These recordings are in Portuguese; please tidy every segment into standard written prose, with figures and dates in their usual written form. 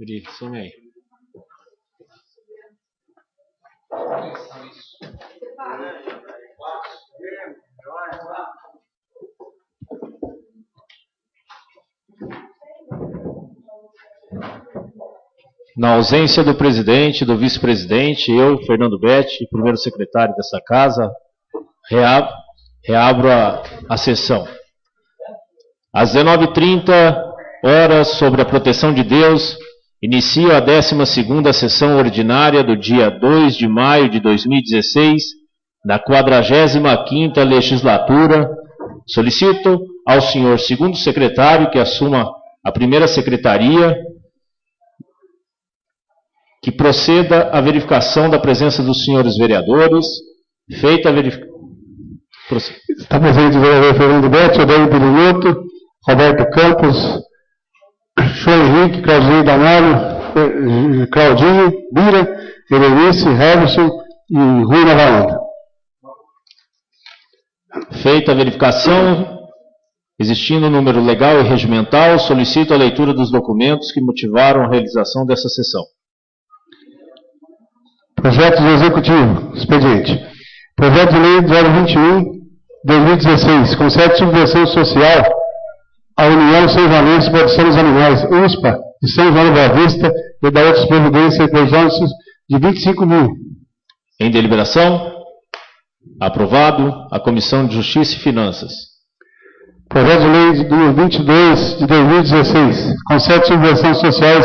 Yuri, some aí. Na ausência do presidente, do vice-presidente, eu, Fernando Betti, primeiro secretário desta casa, reabro a sessão. Às 19h30, sobre a proteção de Deus, inicio a 12ª sessão ordinária do dia 2 de maio de 2016, da 45ª legislatura. Solicito ao senhor segundo secretário que assuma a primeira secretaria, que proceda a verificação da presença dos senhores vereadores. Feita a verificação. Está presente o vereador Fernando Betti, Odair Pirinhoto, Roberto Campos, João Henrique, Claudinho Danaro, Claudinho, Bira, Berenice, Heverson e Rui Navaranda. Feita a verificação, existindo o número legal e regimental, solicito a leitura dos documentos que motivaram a realização dessa sessão. Projeto do Executivo, expediente. Projeto de Lei 021/2016, concede subvenção social à União São Joanense de Proteção dos Animais, USPA, de São João da Boa Vista, e da outras providências e projetos de 25 mil. Em deliberação, aprovado. A Comissão de Justiça e Finanças. Projeto de Lei número 22/2016, concede subvenções sociais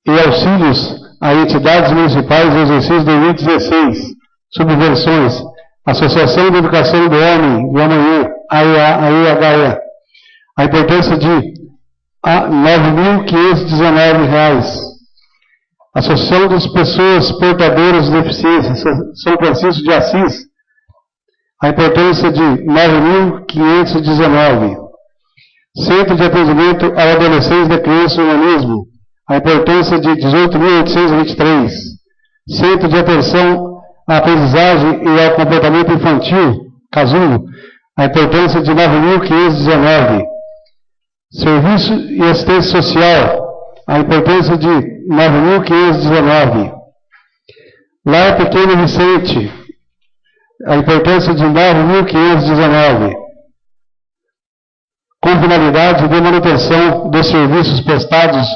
e auxílios a entidades municipais no exercício de 2016, subvenções, Associação de Educação do Homem do Amanhã, AEHE, a importância de R$ 9.519, Associação das Pessoas Portadoras de Deficiência, São Francisco de Assis, a importância de R$ 9.519, Centro de Atendimento ao Adolescente da Criança e Humanismo, a importância de R$ 18.823, Centro de Atenção à Aprendizagem e ao Comportamento Infantil, Casulo, a importância de R$ 9.519, Serviço e Assistência Social, a importância de R$ 9.519, Lar Pequeno Vicente, a importância de R$ 9.519, com finalidade de manutenção dos serviços prestados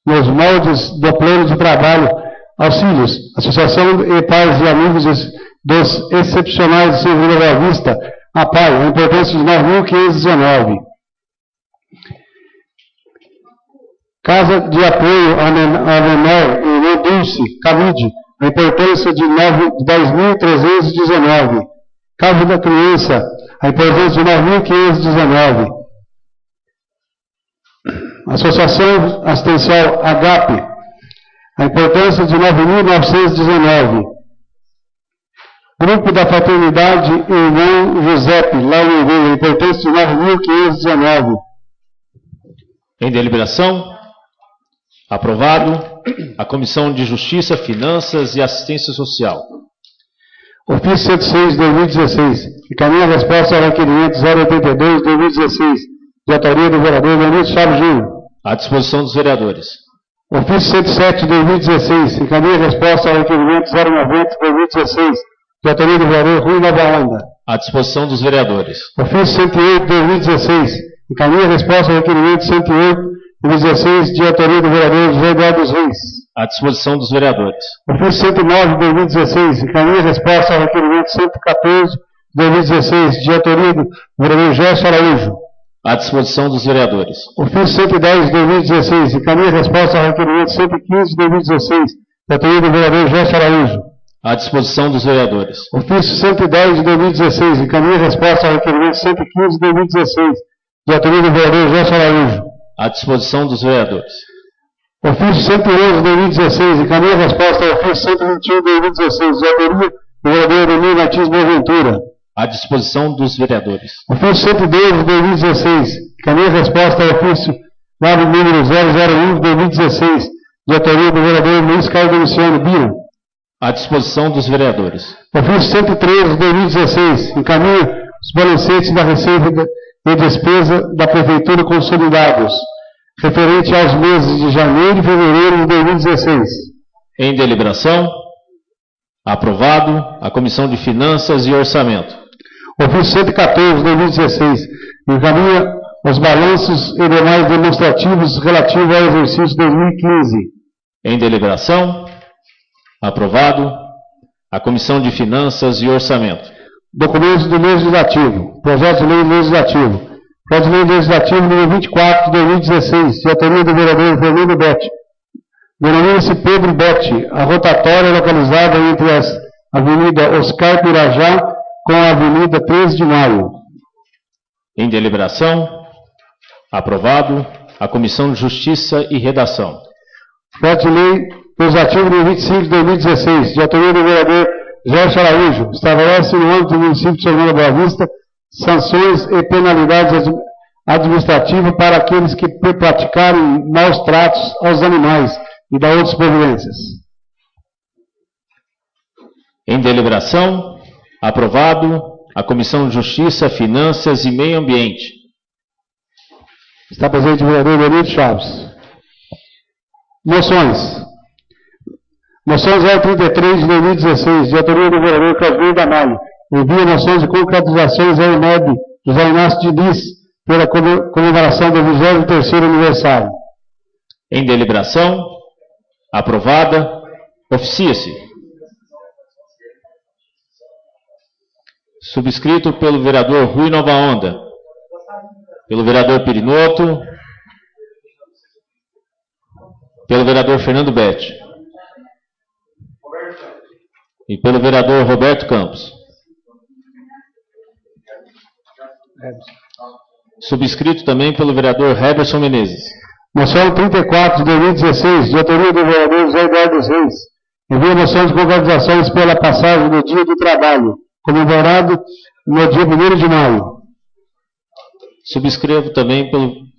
nos moldes do plano de trabalho, auxílios, Associação e Pais e Amigos dos Excepcionais de São João da Boa Vista, APAI, a importância de R$ 9.519. Casa de Apoio ao Menor e Dulce, CAMID, a importância de R$ 10.319. Casa da Criança, a importância de R$ 9.519. Associação Assistencial AGAP, a importância de R$ 9.919. Grupo da Fraternidade Irmão Giuseppe, lá em Envio, a importância de R$ 9.519. Em deliberação, aprovado. A Comissão de Justiça, Finanças e Assistência Social. Ofício 106 de 2016, encaminha a resposta ao requerimento 082 de 2016, de autoria do vereador Leonardo Chaves Júnior. À disposição dos vereadores. Ofício 107 de 2016, encaminha a resposta ao requerimento 090 de 2016, de autoria do vereador Rui Navaranda. À disposição dos vereadores. Ofício 108 de 2016, encaminha a resposta ao requerimento 108 de 2016, de autoria do vereador José Eduardo dos Reis. À disposição dos vereadores. Ofício 109 de 2016, encaminha a resposta ao requerimento 114 de 2016, de autoria do vereador Gerson Araújo. À disposição dos vereadores. Ofício 110 de 2016, encaminha a resposta ao requerimento 115 de 2016, de autoria do vereador Gerson Araújo. À disposição dos vereadores. Ofício 110 de 2016, encaminha a resposta ao requerimento 115 de 2016, de autoria do vereador Gerson Araújo. À disposição dos vereadores. Ofício 111 de 2016, encaminha a resposta ao ofício 121 de 2016, de autoria do vereador Emílio Martins Boaventura. À disposição dos vereadores. Ofício 112 de 2016, encaminha a resposta ao ofício número 001 de 2016, de autoria do vereador Luiz Carlos Domiciano Bira. À disposição dos vereadores. Ofício 113 de 2016, encaminha os balancetes da receita e despesa da Prefeitura consolidados. referente aos meses de janeiro e fevereiro de 2016. Em deliberação. Aprovado. A Comissão de Finanças e Orçamento. Ofício 114, 2016. Encaminha os balanços e demais demonstrativos relativos ao exercício 2015. Em deliberação. Aprovado. A Comissão de Finanças e Orçamento. Documentos do Legislativo. Projeto de Lei Legislativo. Projeto de Lei Legislativo número 24 de 2016, de autoria do vereador Fernando Betti. Denomina-se Pedro Betti, a rotatória localizada entre as Avenida Oscar Pirajá com a Avenida 13 de Maio. Em deliberação. Aprovado. A Comissão de Justiça e Redação. Projeto de Lei Legislativo número 25 de 2016, de autoria do vereador Jorge Araújo, estabelece no âmbito do município de São João da Boa Vista sanções e penalidades administrativas para aqueles que praticarem maus tratos aos animais e da outras providências. Em deliberação. Aprovado. A Comissão de Justiça, Finanças e Meio Ambiente. Está presente o vereador Benito Chaves. Moções. Moção 033 de 2016, de autoria do vereador Claudio Damalho. Envia moções de concretizações ao INEB José Inácio Diniz pela comemoração do 23º aniversário. Em deliberação. Aprovada. Oficia-se. Subscrito pelo vereador Rui Nova Onda, pelo vereador Pirinoto, pelo vereador Fernando Betti e pelo vereador Roberto Campos. Subscrito também pelo vereador Heberson Menezes. Moção 34 de 2016, de autoria do vereador José Eduardo Reis. Envia moção de concretizações pela passagem do Dia do Trabalho, comemorado no dia 1º de maio. Subscrevo também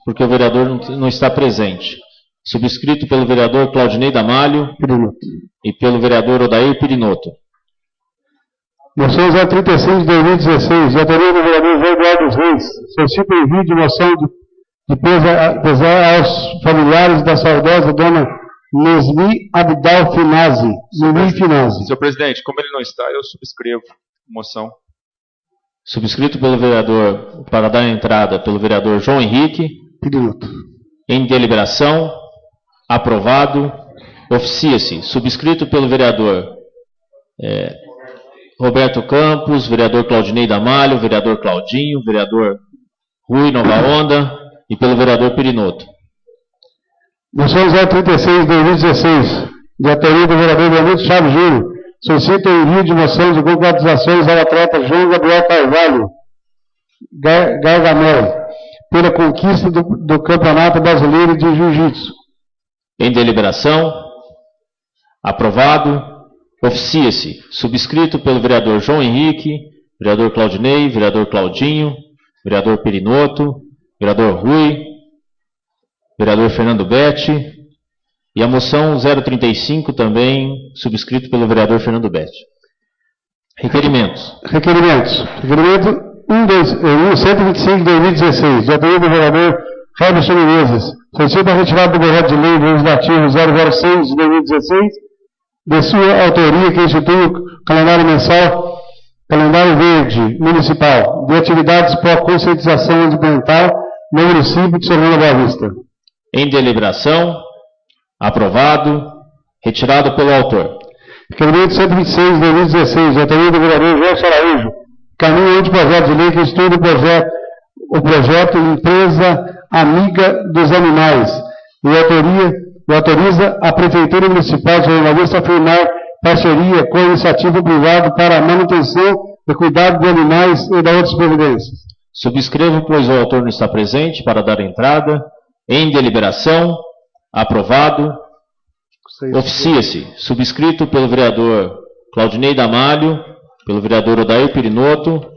porque o vereador não está presente. Subscrito pelo vereador Claudinei Damalho e pelo vereador Odair Pirinoto. Moção 036 de 2016, de autoria do vereador José Eduardo Reis. Solicito o envio de moção de pesar aos familiares da saudosa dona Nesmi Abdal Finazi. Senhor presidente, como ele não está, eu subscrevo a moção. Subscrito pelo vereador, para dar entrada, pelo vereador João Henrique. Pirinoto. Em deliberação. Aprovado. Oficia-se. Subscrito pelo vereador Roberto Campos, vereador Claudinei Damalho, vereador Claudinho, vereador Rui Nova Onda e pelo vereador Pirinoto. Moção 036 de 2016, de autoria do vereador Benito Chaves Júnior. Solicita o envio de moção de concretizações ao atleta João Gabriel Carvalho Gargamel pela conquista do Campeonato Brasileiro de Jiu-Jitsu. Em deliberação. Aprovado. Oficia-se. Subscrito pelo vereador João Henrique, vereador Claudinei, vereador Claudinho, vereador Pirinoto, vereador Rui, vereador Fernando Betti e a moção 035 também subscrito pelo vereador Fernando Betti. Requerimentos. Requerimento 125 de 2016, de autoria do vereador Heberson Menezes. Solicita a retirada do projeto de lei legislativo 006 de 2016, de sua autoria, que institui o calendário mensal, calendário verde municipal, de atividades para conscientização ambiental no município de São João da Boa Vista. Em deliberação. Aprovado. Retirado pelo autor. Requerimento 126 de 2016, de autoria do vereador Jorge Araújo. Caminho de projeto de lei que estuda o projeto Empresa Amiga dos Animais e autoriza a Prefeitura Municipal de São João da Boa Vista a firmar parceria com a iniciativa privada para a manutenção e cuidado de animais e de outras providências. Subscrevo, pois o autor não está presente, para dar entrada. Em deliberação. Aprovado. Oficia-se. Subscrito pelo vereador Claudinei Damalho, pelo vereador Odair Pirinoto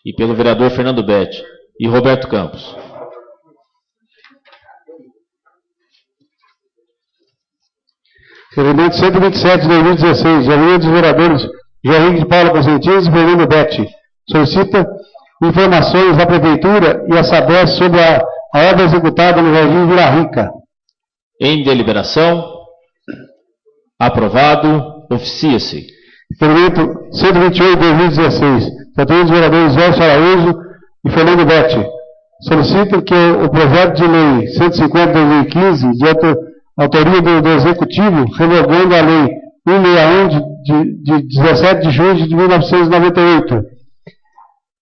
e pelo vereador Fernando Betti e Roberto Campos. Requerimento 127 de 2016, de autoria dos vereadores João Henrique de Paula Consentins e Fernando Betti. Solicita informações da Prefeitura e a Sabesp sobre a a obra executada no Jardim Vila Rica. Em deliberação. Aprovado. Oficia-se. Requerimento 128 de 2016. Trataria dos vereadores Gerson Araújo e Fernando Betti. Solicito que o projeto de lei 150 de 2015, de autoria do Executivo, revogando a lei 161 de 17 de junho de 1998,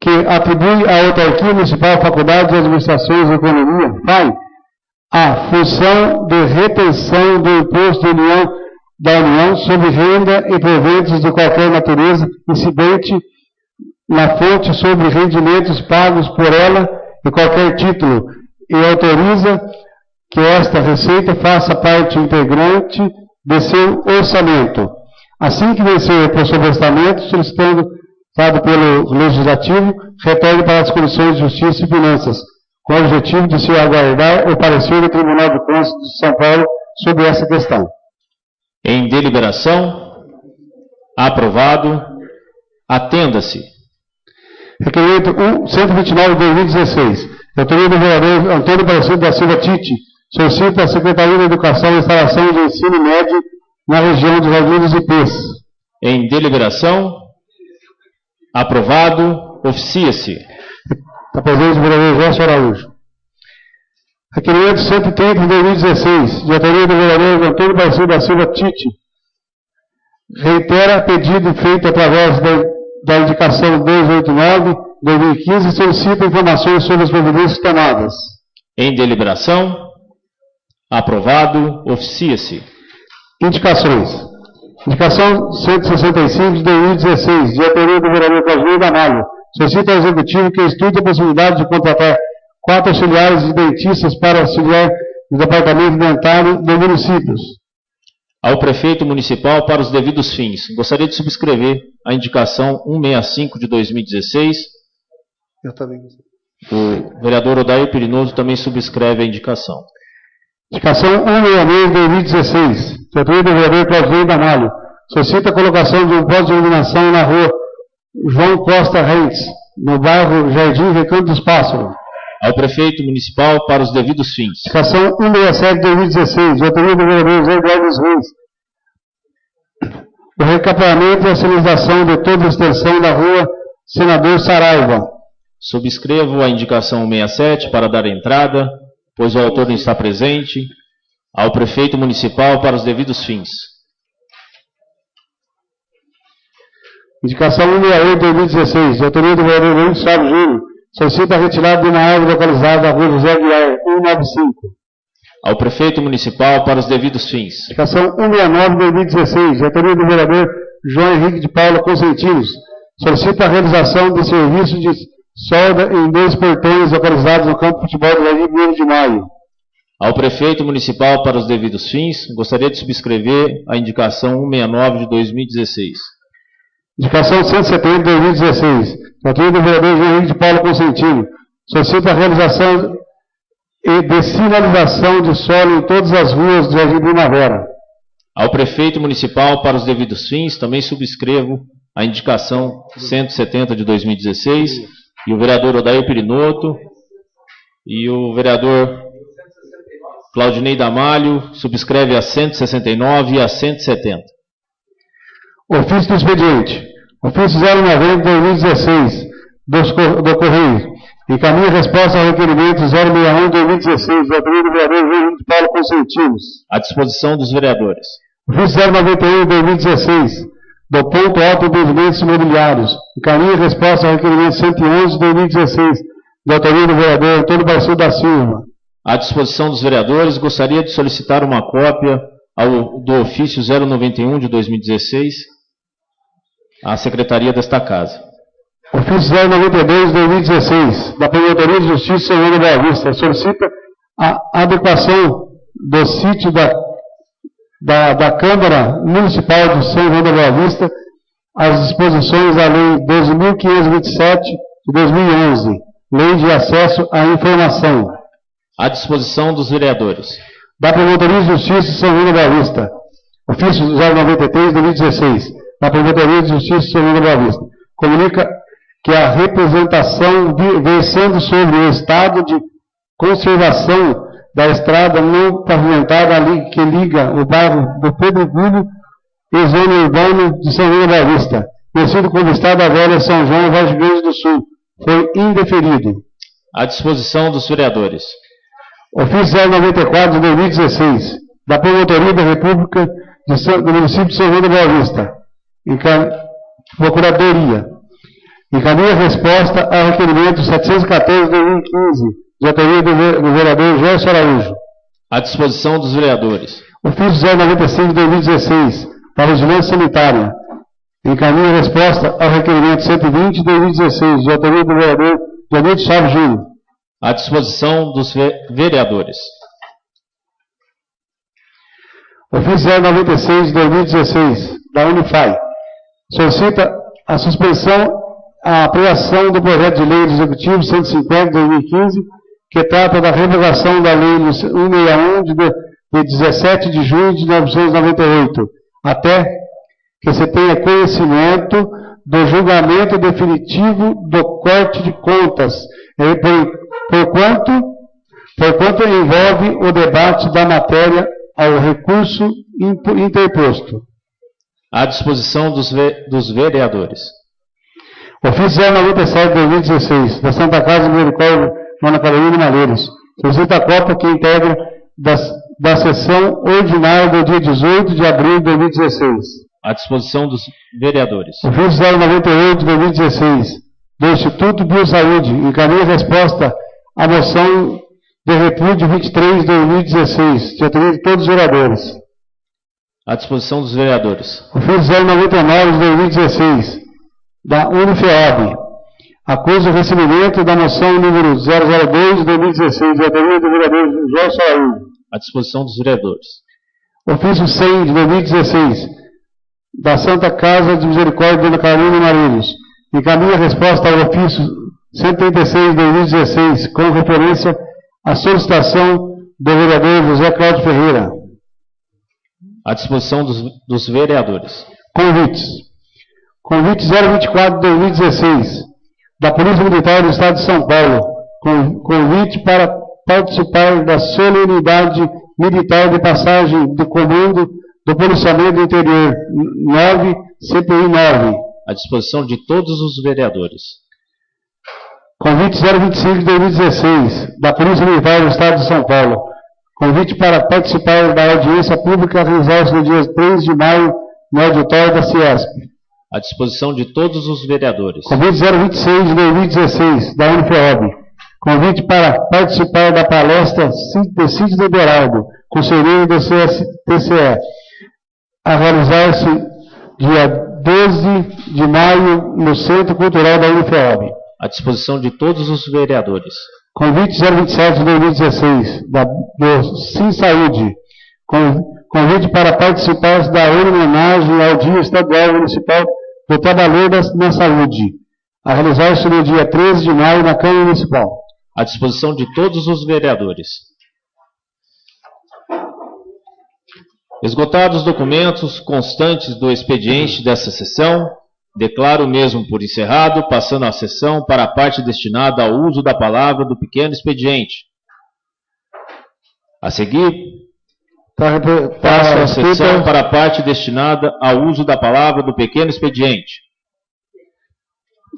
que atribui à Autarquia Municipal Faculdade de Administrações e Economia, FAI, a função de retenção do imposto da União sobre renda e proventos de qualquer natureza incidente na fonte sobre rendimentos pagos por ela e qualquer título, e autoriza que esta receita faça parte integrante de seu orçamento. Assim que vencer por sobrestamento, solicitando, dado pelo Legislativo, retorne para as Comissões de Justiça e Finanças, com o objetivo de se aguardar o parecer do Tribunal de Contas de São Paulo sobre essa questão. Em deliberação. Aprovado. Atenda-se. Requerimento 129 de 2016. Autoria do vereador Antônio Aparecido da Silva Tite. Solicita a Secretaria da Educação a instalação de ensino médio na região de Jardim dos Ipês. Em deliberação. Aprovado. Oficia-se. Está presente o vereador Gerson Araújo. Requerimento 130 de 2016. De autoria do vereador Antônio Aparecido da Silva Tite. Reitera pedido feito através da indicação 289/2015 e solicita informações sobre as providências tomadas. Em deliberação. Aprovado. Oficia-se. Indicações. Indicação 165 de 2016, de autoria do vereador Claudinei Damalho. Solicita ao Executivo que estude a possibilidade de contratar 4 auxiliares de dentistas para auxiliar no departamento dentário dos municípios. Ao Prefeito Municipal para os devidos fins. Gostaria de subscrever a indicação 165 de 2016. Eu também. O vereador Odair Pirinoso também subscreve a indicação. Indicação 166 de 2016. De autoria do vereador Claudinei Damalho. Solicita a colocação de um posto de iluminação na rua João Costa Reis, no bairro Jardim Recanto dos Pássaros. Ao Prefeito Municipal para os devidos fins. Indicação 167 de 2016, de autoria do vereador José Eduardo Reis. O recapeamento e a sinalização de toda a extensão da rua Senador Saraiva. Subscrevo a indicação 167 para dar entrada, pois o autor não está presente. Ao Prefeito Municipal para os devidos fins. Indicação 168 de 2016, de autoria do vereador Luiz Fábio Júnior. Solicita a retirada de uma árvore localizada na rua José Aguiar, 195. Ao Prefeito Municipal para os devidos fins. Indicação 169 de 2016, de autoria do vereador João Henrique de Paula Consentinos. Solicita a realização de serviço de solda em 2 portões localizados no campo de futebol do Jardim 1 de Maio. Ao Prefeito Municipal para os devidos fins, gostaria de subscrever a indicação 169 de 2016. Indicação 170 de 2016, de autoria do vereador João Henrique de Paula Consentino. Solicita a realização de sinalização de solo em todas as ruas do Jardim Primavera. Ao Prefeito Municipal para os devidos fins, também subscrevo a indicação 170 de 2016, e o vereador Odair Pirinoto e o vereador Claudinei Damalho subscreve a 169 e a 170. Ofício do expediente. Ofício 090 de 2016 do Correio. Encaminha resposta ao requerimento 061 de 2016 do autoria do vereador João Henrique de Paula Consentinos. À disposição dos vereadores. Ofício 091 de 2016 do Ponto Alto de Movimentos Imobiliários. Encaminha resposta ao requerimento 111 de 2016 da autoria do vereador Antônio Barçu da Silva. À disposição dos vereadores, gostaria de solicitar uma cópia do ofício 091 de 2016 à Secretaria desta Casa. Ofício 092 de 2016 da Promotoria de Justiça de São João da Boa Vista. Solicita a adequação do sítio da Câmara Municipal de São João da Boa Vista às disposições da Lei 12.527 de 2011, Lei de Acesso à Informação. À disposição dos vereadores. Da Promotoria de Justiça de São João da Boa Vista. Ofício 093 de 2016 da Promotoria de Justiça de São João da Boa Vista. Comunica que a representação versando sobre o estado de conservação da estrada não pavimentada que liga o bairro do Pedro Gulho e zona urbana de São João da Boa Vista, conhecido como Estrada Velha São João, Vargem Grande do Sul, foi indeferido. À disposição dos vereadores. Ofício 094 de 2016, da Promotoria da República do município de São João da Boa Vista, Procuradoria. Encaminha resposta ao requerimento 714 de 2015, de autoria do vereador Gerson Araújo. À disposição dos vereadores. Ofício 095 de 2016, para a Vigilância Sanitária. Encaminha resposta ao requerimento 120 de 2016, de autoria do vereador Janito Chaves Júnior. À disposição dos vereadores. Ofício 096 de 2016, da Unifai. Solicita a suspensão, a aprovação do projeto de lei do Executivo 150 de 2015, que trata da revogação da lei 161 de 17 de junho de 1998, até que se tenha conhecimento do julgamento definitivo do corte de contas, porquanto envolve o debate da matéria ao recurso interposto. À disposição dos vereadores. Ofício 097 de 2016, da Santa Casa de Misericórdia, Dona Carolina de Malheiros. Solicita a cópia que integra da sessão ordinária do dia 18 de abril de 2016. À disposição dos vereadores. Ofício 098 de 2016, do Instituto Biosaúde. Encaminha resposta à moção de repúdio 23 de 2016, de autoria de todos os vereadores. À disposição dos vereadores. Ofício 099 de 2016, da Unifeob. Acusa o recebimento da moção número 002 de 2016, de autoria do vereador Gerson Araújo. À disposição dos vereadores. Ofício 100 de 2016, da Santa Casa de Misericórdia Dona Carolina Marinhos. Encaminha resposta ao ofício 136 de 2016, com referência à solicitação do vereador José Cláudio Ferreira. À disposição dos vereadores. Convites. Convite 024 de 2016, da Polícia Militar do Estado de São Paulo. Convite para participar da solenidade militar de passagem do Comando do Policiamento do Interior 9, CPI 9. À disposição de todos os vereadores. Convite 025 de 2016, da Polícia Militar do Estado de São Paulo. Convite para participar da audiência pública realizada no dia 3 de maio, no auditório da Ciesp. À disposição de todos os vereadores. Convite 026 de 2016, da Unifeob. Convite para participar da palestra de Cid Beraldo, conselheiro do TCE, a realizar-se dia 12 de maio no Centro Cultural da Unifeob. À disposição de todos os vereadores. Convite 027 de 2016, do Sim Saúde. Convite para participar da homenagem ao Dia Estadual Municipal do Trabalhador na Saúde, a realizar-se no dia 13 de maio na Câmara Municipal. À disposição de todos os vereadores. Esgotados os documentos constantes do expediente dessa sessão, declaro o mesmo por encerrado, passando a sessão para a parte destinada ao uso da palavra do pequeno expediente. A seguir, passo a sessão para a parte destinada ao uso da palavra do pequeno expediente.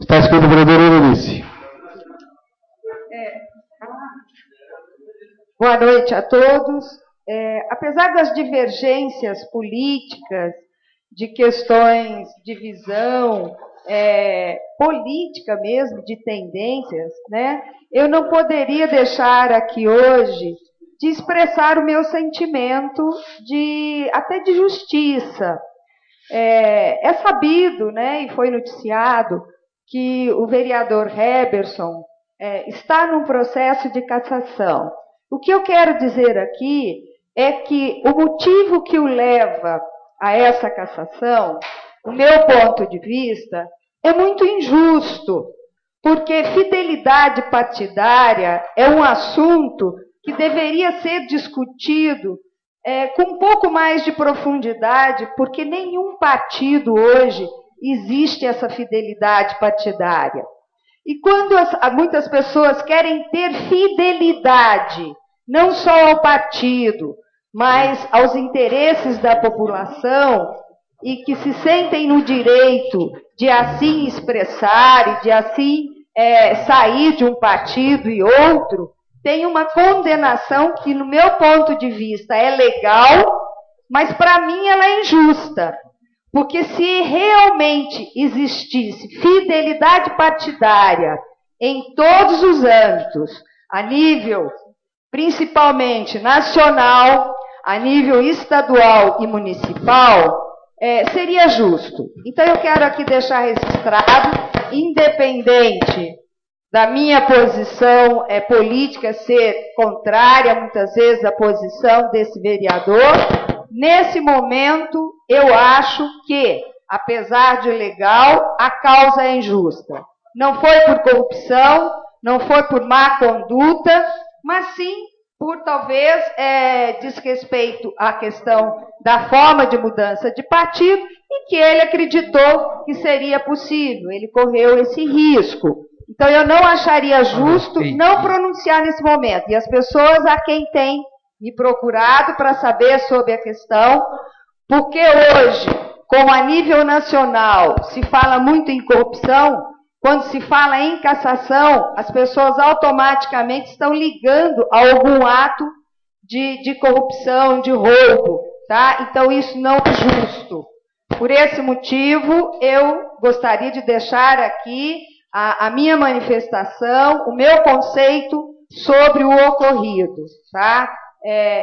Está escrito, vereador Eunice. Boa noite a todos. Apesar das divergências políticas, de questões de visão política mesmo, de tendências, né, eu não poderia deixar aqui hoje de expressar o meu sentimento até de justiça. É sabido, né, e foi noticiado, que o vereador Heberson está num processo de cassação. O que eu quero dizer aqui é que o motivo que o leva a essa cassação, do meu ponto de vista, é muito injusto, porque fidelidade partidária é um assunto que deveria ser discutido com um pouco mais de profundidade, porque nenhum partido hoje existe essa fidelidade partidária. E quando muitas pessoas querem ter fidelidade, não só ao partido, mas aos interesses da população, e que se sentem no direito de assim expressar e de assim sair de um partido e outro, tem uma condenação que, no meu ponto de vista, é legal, mas para mim ela é injusta. Porque se realmente existisse fidelidade partidária em todos os âmbitos, a nível principalmente nacional, a nível estadual e municipal, seria justo. Então eu quero aqui deixar registrado, independente da minha posição política ser contrária, muitas vezes, à posição desse vereador, nesse momento eu acho que, apesar de legal, a causa é injusta. Não foi por corrupção, não foi por má conduta, mas sim por talvez desrespeito à questão da forma de mudança de partido e que ele acreditou que seria possível, ele correu esse risco. Então eu não acharia justo não pronunciar nesse momento. E as pessoas a quem têm me procurado para saber sobre a questão, porque hoje, como a nível nacional se fala muito em corrupção, quando se fala em cassação, as pessoas automaticamente estão ligando a algum ato de corrupção, de roubo, tá? Então isso não é justo. Por esse motivo, eu gostaria de deixar aqui a minha manifestação, o meu conceito sobre o ocorrido, tá?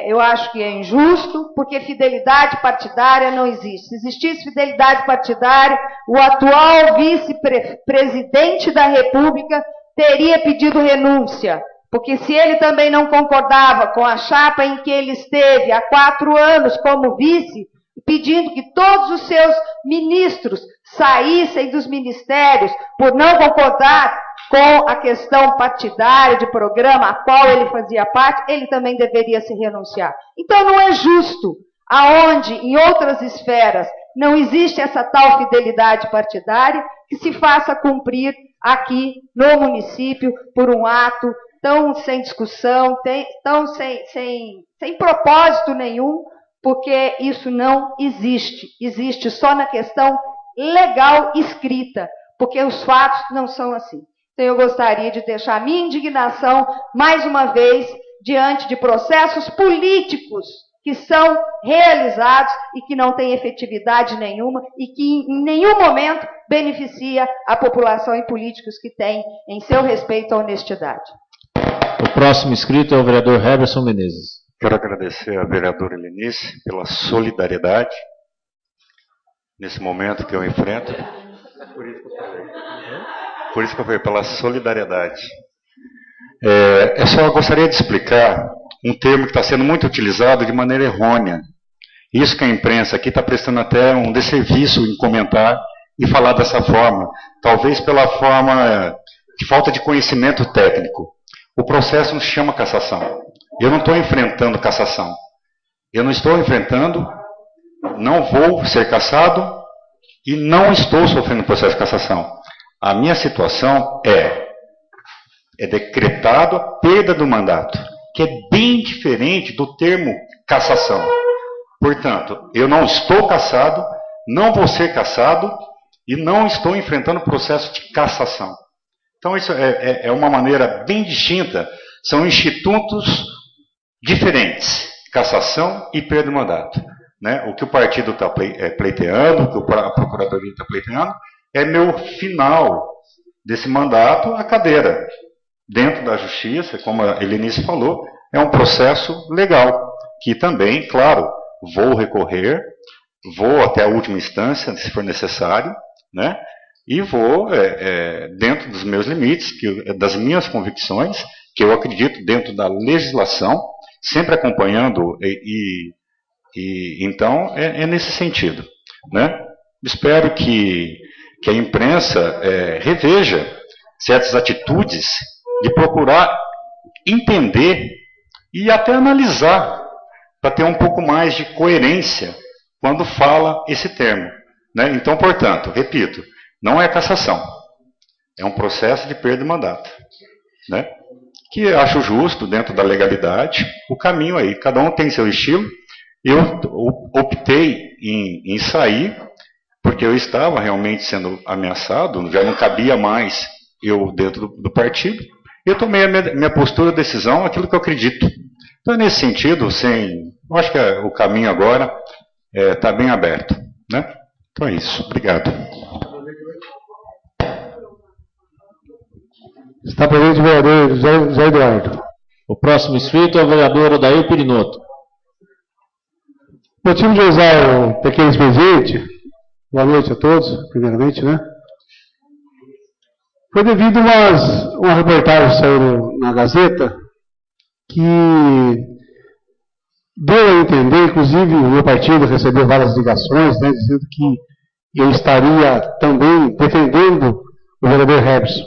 Eu acho que é injusto, porque fidelidade partidária não existe. Se existisse fidelidade partidária, o atual vice-presidente da República teria pedido renúncia, porque se ele também não concordava com a chapa em que ele esteve há 4 anos como vice, pedindo que todos os seus ministros saíssem dos ministérios por não concordar com a questão partidária de programa a qual ele fazia parte, ele também deveria se renunciar. Então não é justo, aonde em outras esferas não existe essa tal fidelidade partidária, que se faça cumprir aqui no município por um ato tão sem discussão, tão sem propósito nenhum, porque isso não existe. Existe só na questão legal escrita, porque os fatos não são assim. Então eu gostaria de deixar a minha indignação, mais uma vez, diante de processos políticos que são realizados e que não têm efetividade nenhuma e que em nenhum momento beneficia a população e políticos que têm em seu respeito a honestidade. O próximo inscrito é o vereador Heberson Menezes. Quero agradecer à vereadora Helenice pela solidariedade nesse momento que eu enfrento. Por isso que eu falei, pela solidariedade. Eu só gostaria de explicar um termo que está sendo muito utilizado de maneira errônea. Isso que a imprensa aqui está prestando até um desserviço em comentar e falar dessa forma. Talvez pela forma de falta de conhecimento técnico. O processo não se chama cassação. Eu não estou enfrentando cassação. Eu não estou enfrentando, não vou ser cassado e não estou sofrendo processo de cassação. A minha situação é decretado a perda do mandato, que é bem diferente do termo cassação. Portanto, eu não estou cassado, não vou ser cassado e não estou enfrentando processo de cassação. Então, isso é uma maneira bem distinta. São institutos diferentes, cassação e perda do mandato. Né? O que o partido está pleiteando, o que a Procuradoria está pleiteando, é meu final desse mandato à cadeira. Dentro da Justiça, como a Helenice falou, é um processo legal, que também, claro, vou recorrer, vou até a última instância, se for necessário, né? E vou, dentro dos meus limites, das minhas convicções, que eu acredito dentro da legislação, sempre acompanhando, então é nesse sentido. Né? Espero que a imprensa reveja certas atitudes de procurar entender e até analisar, para ter um pouco mais de coerência quando fala esse termo. Né? Então, portanto, repito, não é cassação. É um processo de perda de mandato, né? Que acho justo, dentro da legalidade, o caminho aí. Cada um tem seu estilo. Eu optei em sair, porque eu estava realmente sendo ameaçado, já não cabia mais eu dentro do partido. Eu tomei a minha postura, decisão, aquilo que eu acredito. Então, nesse sentido, eu acho que o caminho agora está bem aberto, né? Então é isso. Obrigado. Está presente o vereador José Eduardo. O próximo inscrito é o vereador Odair Perinoto. O motivo de usar o pequeno expediente, boa noite a todos, primeiramente, né? Foi devido a uma reportagem que saiu na Gazeta, que deu a entender, inclusive o meu partido recebeu várias ligações, né, dizendo que eu estaria também defendendo o vereador Heberson.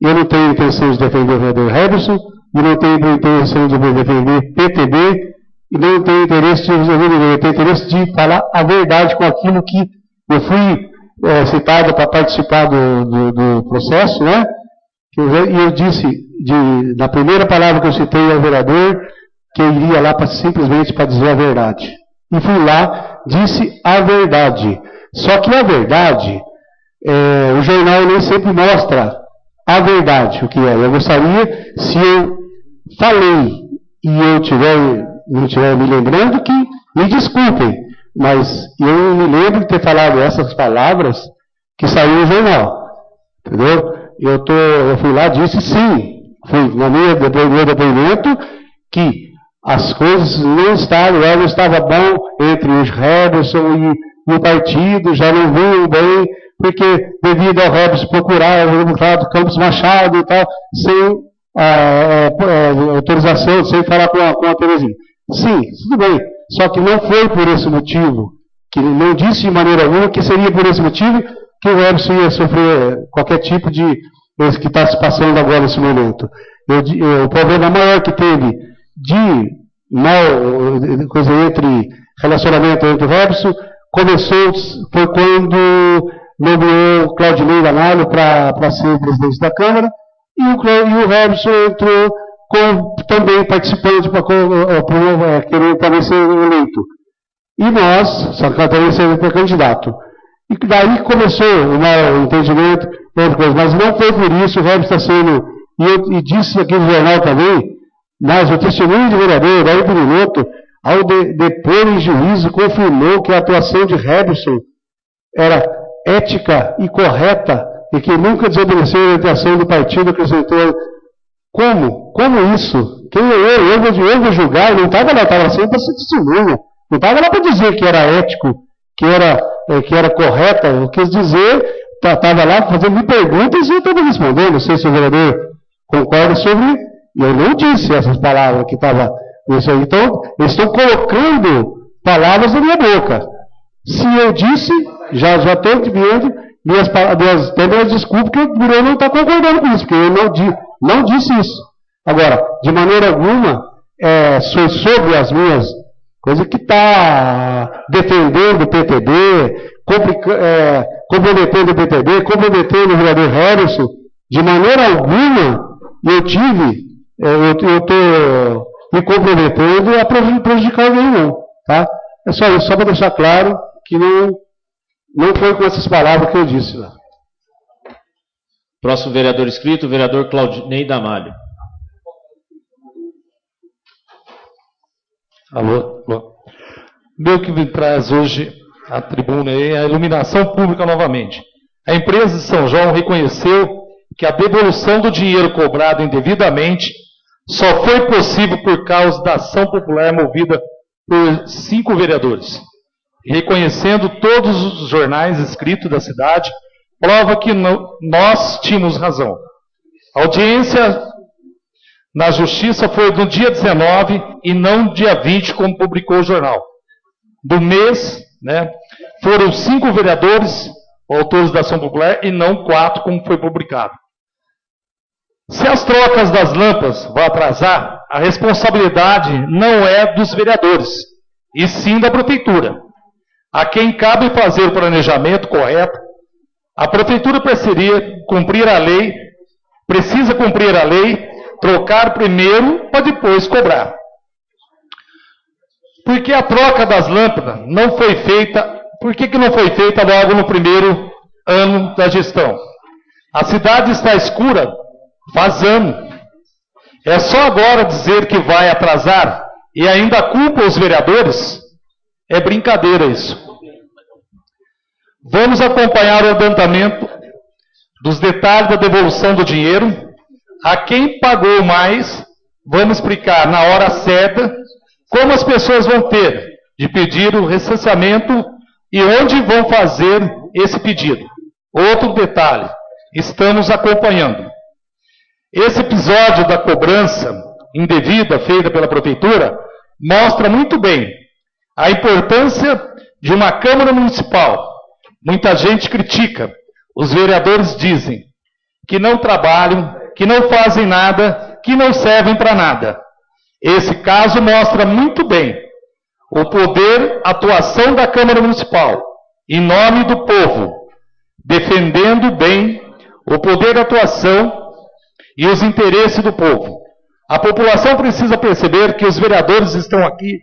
Eu não tenho intenção de defender o vereador Heberson, e não tenho intenção de defender PTB, e não tenho interesse de resolver ninguém. Eu tenho interesse de falar a verdade com aquilo que eu fui citado para participar do processo, né? E eu disse, na primeira palavra que eu citei ao vereador, que eu iria lá simplesmente para dizer a verdade. E fui lá, disse a verdade. Só que a verdade, o jornal nem sempre mostra a verdade, o que é. Eu gostaria, se eu falei e eu não estiver me lembrando, que me desculpem, mas eu me lembro de ter falado essas palavras que saiu no jornal, entendeu? Eu fui lá e disse sim, no meu depoimento, que as coisas não estava bom entre os Heberson e o partido, já não vinham bem, porque devido ao Heberson procurar o deputado Campos Machado e tal, sem autorização, sem falar com a Terezinha. Sim, tudo bem, só que não foi por esse motivo, que não disse de maneira alguma que seria por esse motivo que o Heberson ia sofrer qualquer tipo de esse que está se passando agora nesse momento. O problema maior que teve de coisa entre relacionamento entre o Heberson foi quando nomeou o Claudinei Ramalho para ser o presidente da Câmara, e o Heberson entrou também participante para querer também ser eleito. E nós, Santa Catarina, ser candidato. E daí começou o mau entendimento, mas não foi por isso, o Heberson está sendo, e disse aqui no jornal também, mas o testemunho do vereador Odair Perinoto, ao depor em juízo, confirmou que a atuação de Heberson era ética e correta, e que nunca desobedeceu a orientação do partido, acrescentou. Como isso? Quem eu vou julgar, eu não estava lá, estava sempre para ser testemunha. Não estava lá para dizer que era ético, que era correta. Eu quis dizer, estava lá fazendo perguntas e eu estava respondendo. Não sei se o vereador concorda sobre. Eu não disse essas palavras que estava nisso aí. Então, eles estão colocando palavras na minha boca. Se eu disse, já estou vendo minhas desculpas, que o Bruno não está concordando com isso, porque eu não disse isso. Agora, de maneira alguma, sobre as minhas coisas que está defendendo o PTB, comprometendo o PTB, comprometendo o vereador Heberson, de maneira alguma eu estou me comprometendo a prejudicar alguém, não. Tá? É só isso, só para deixar claro que não foi com essas palavras que eu disse lá. Próximo vereador inscrito, o vereador Claudinei Ramalho. Alô? Meu que me traz hoje à tribuna é a iluminação pública novamente. A empresa de São João reconheceu que a devolução do dinheiro cobrado indevidamente só foi possível por causa da ação popular movida por 5 vereadores. Reconhecendo todos os jornais escritos da cidade, prova que nós tínhamos razão. A audiência na Justiça foi no dia 19 e não dia 20, como publicou o jornal. Do mês, né, foram 5 vereadores, autores da ação popular, e não 4, como foi publicado. Se as trocas das lâmpadas vão atrasar, a responsabilidade não é dos vereadores, e sim da prefeitura, a quem cabe fazer o planejamento correto A prefeitura precisa cumprir a lei, trocar primeiro para depois cobrar. Porque a troca das lâmpadas não foi feita, por que não foi feita logo no primeiro ano da gestão? A cidade está escura faz ano. É só agora dizer que vai atrasar e ainda culpa os vereadores? É brincadeira isso. Vamos acompanhar o andamento dos detalhes da devolução do dinheiro. A quem pagou mais, vamos explicar na hora certa como as pessoas vão ter de pedir o recenseamento e onde vão fazer esse pedido. Outro detalhe, estamos acompanhando. Esse episódio da cobrança indevida feita pela prefeitura mostra muito bem a importância de uma Câmara Municipal. Muita gente critica, os vereadores dizem que não trabalham, que não fazem nada, que não servem para nada. Esse caso mostra muito bem o poder, a atuação da Câmara Municipal, em nome do povo, defendendo bem o poder de atuação e os interesses do povo. A população precisa perceber que os vereadores estão aqui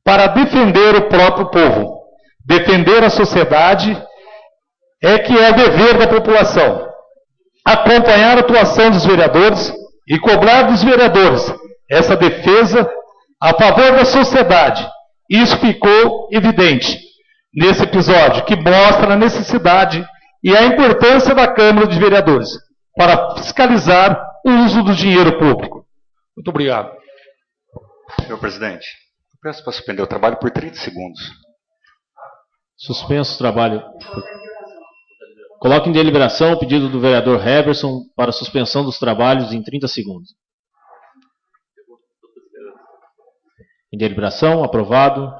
para defender o próprio povo, defender a sociedade, que é o dever da população. Acompanhar a atuação dos vereadores e cobrar dos vereadores essa defesa a favor da sociedade. Isso ficou evidente nesse episódio, que mostra a necessidade e a importância da Câmara de Vereadores para fiscalizar o uso do dinheiro público. Muito obrigado. Senhor presidente, eu peço para suspender o trabalho por 30 segundos. Suspenso o trabalho. Coloque em deliberação o pedido do vereador Heverson para suspensão dos trabalhos em 30 segundos. Em deliberação, aprovado.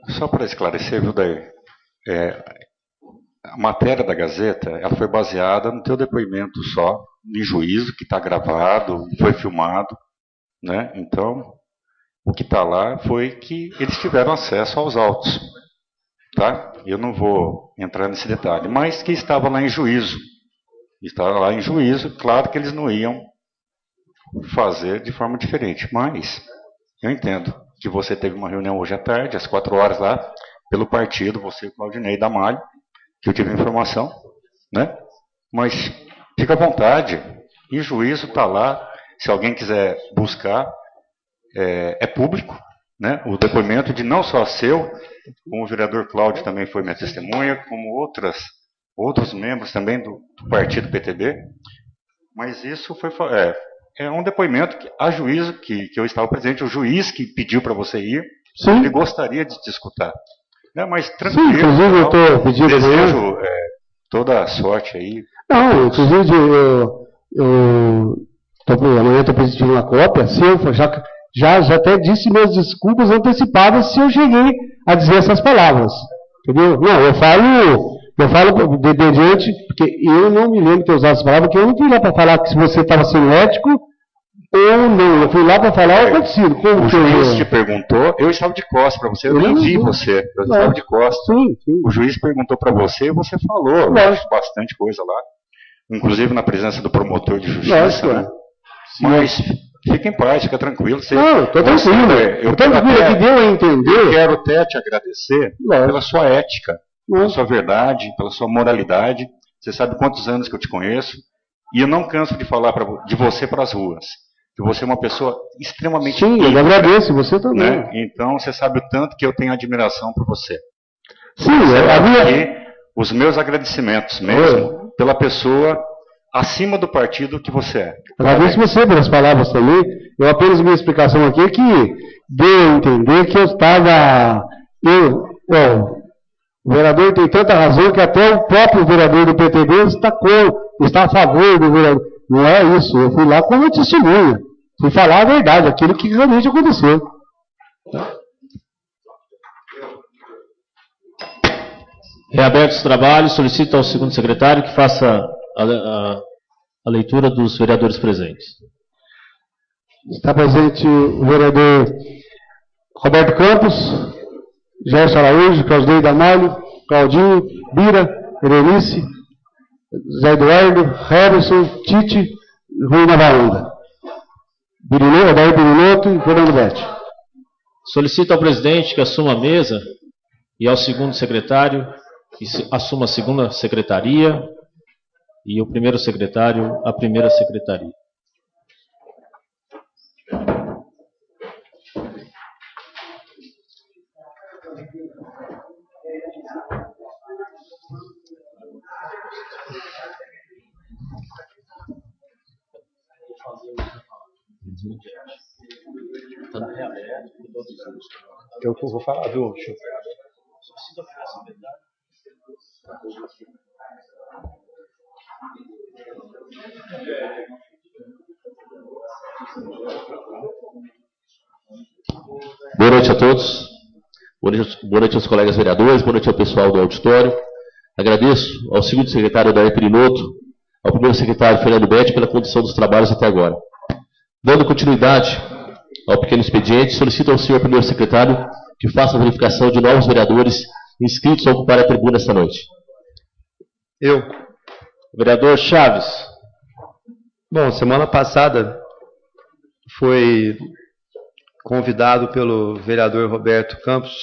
Só para esclarecer, viu, Daí? A matéria da Gazeta, ela foi baseada no teu depoimento só, em juízo, que está gravado, foi filmado, né? Então, o que está lá foi que eles tiveram acesso aos autos, tá? Eu não vou entrar nesse detalhe, mas que estava lá em juízo. Estava lá em juízo, claro que eles não iam fazer de forma diferente, mas eu entendo que você teve uma reunião hoje à tarde, às 4 horas lá, pelo partido, você, Claudinei Damalho, que eu tive informação, né? Mas fica à vontade, em juízo está lá, se alguém quiser buscar, é público, né? O depoimento de não só seu, como o vereador Cláudio também foi minha testemunha, como outros membros também do partido PTB, mas isso foi um depoimento que, a juízo que eu estava presente, o juiz que pediu para você ir, sim, ele gostaria de te escutar. Né, mas tranquilo, sim, inclusive eu estou pedindo desejo toda a sorte aí. Não, inclusive amanhã estou pedindo uma cópia, se eu já até disse minhas desculpas antecipadas se eu cheguei a dizer essas palavras. Entendeu? Não, eu falo de diante, porque eu não me lembro de ter usado essas palavras, porque eu não fui lá para falar que se você estava sendo ético ou não. Eu fui lá para falar o acontecido. O juiz te perguntou, eu estava de costas para você, eu nem vi você, eu estava de costas. Sim. O juiz perguntou para você e você falou bastante coisa lá, inclusive na presença do promotor de justiça. Né? Mas fica em paz, fica tranquilo. Não, estou tranquilo. Eu que deu a entender. Eu quero até te agradecer pela sua ética, pela sua verdade, pela sua moralidade. Você sabe quantos anos que eu te conheço. E eu não canso de falar de você para as ruas. Que você é uma pessoa extremamente... Sim, eu agradeço, você também. Né? Então, você sabe o tanto que eu tenho admiração por você. Sim, aqui os meus agradecimentos mesmo pela pessoa acima do partido que você é. Agradeço você pelas palavras também. Eu apenas minha explicação aqui é que deu a entender que eu estava... O vereador tem tanta razão que até o próprio vereador do PTB está a favor do vereador. Não é isso. Eu fui lá como testemunha. Fui falar a verdade, aquilo que realmente aconteceu. Reabertos os trabalhos, solicito ao segundo secretário que faça a leitura dos vereadores presentes. Está presente o vereador Roberto Campos, Gerson Araújo, Claudinei Damalho, Claudinho, Bira, Berenice, Zé Eduardo, Harrison, Tite, Rui Navaranda. Adair Birinotto e Fernando Betti. Solicito ao presidente que assuma a mesa e ao segundo secretário que assuma a segunda secretaria e o primeiro secretário a primeira secretaria. É o que eu vou falar, viu? Boa noite a todos. Boa noite aos colegas vereadores, boa noite ao pessoal do auditório. Agradeço ao segundo secretário Adair Birinotto, ao primeiro secretário Fernando Betti pela condução dos trabalhos até agora. Dando continuidade ao pequeno expediente, solicito ao senhor primeiro secretário que faça a verificação de novos vereadores inscritos a ocupar a tribuna esta noite. Eu. Vereador Chaves. Bom, semana passada foi convidado pelo vereador Roberto Campos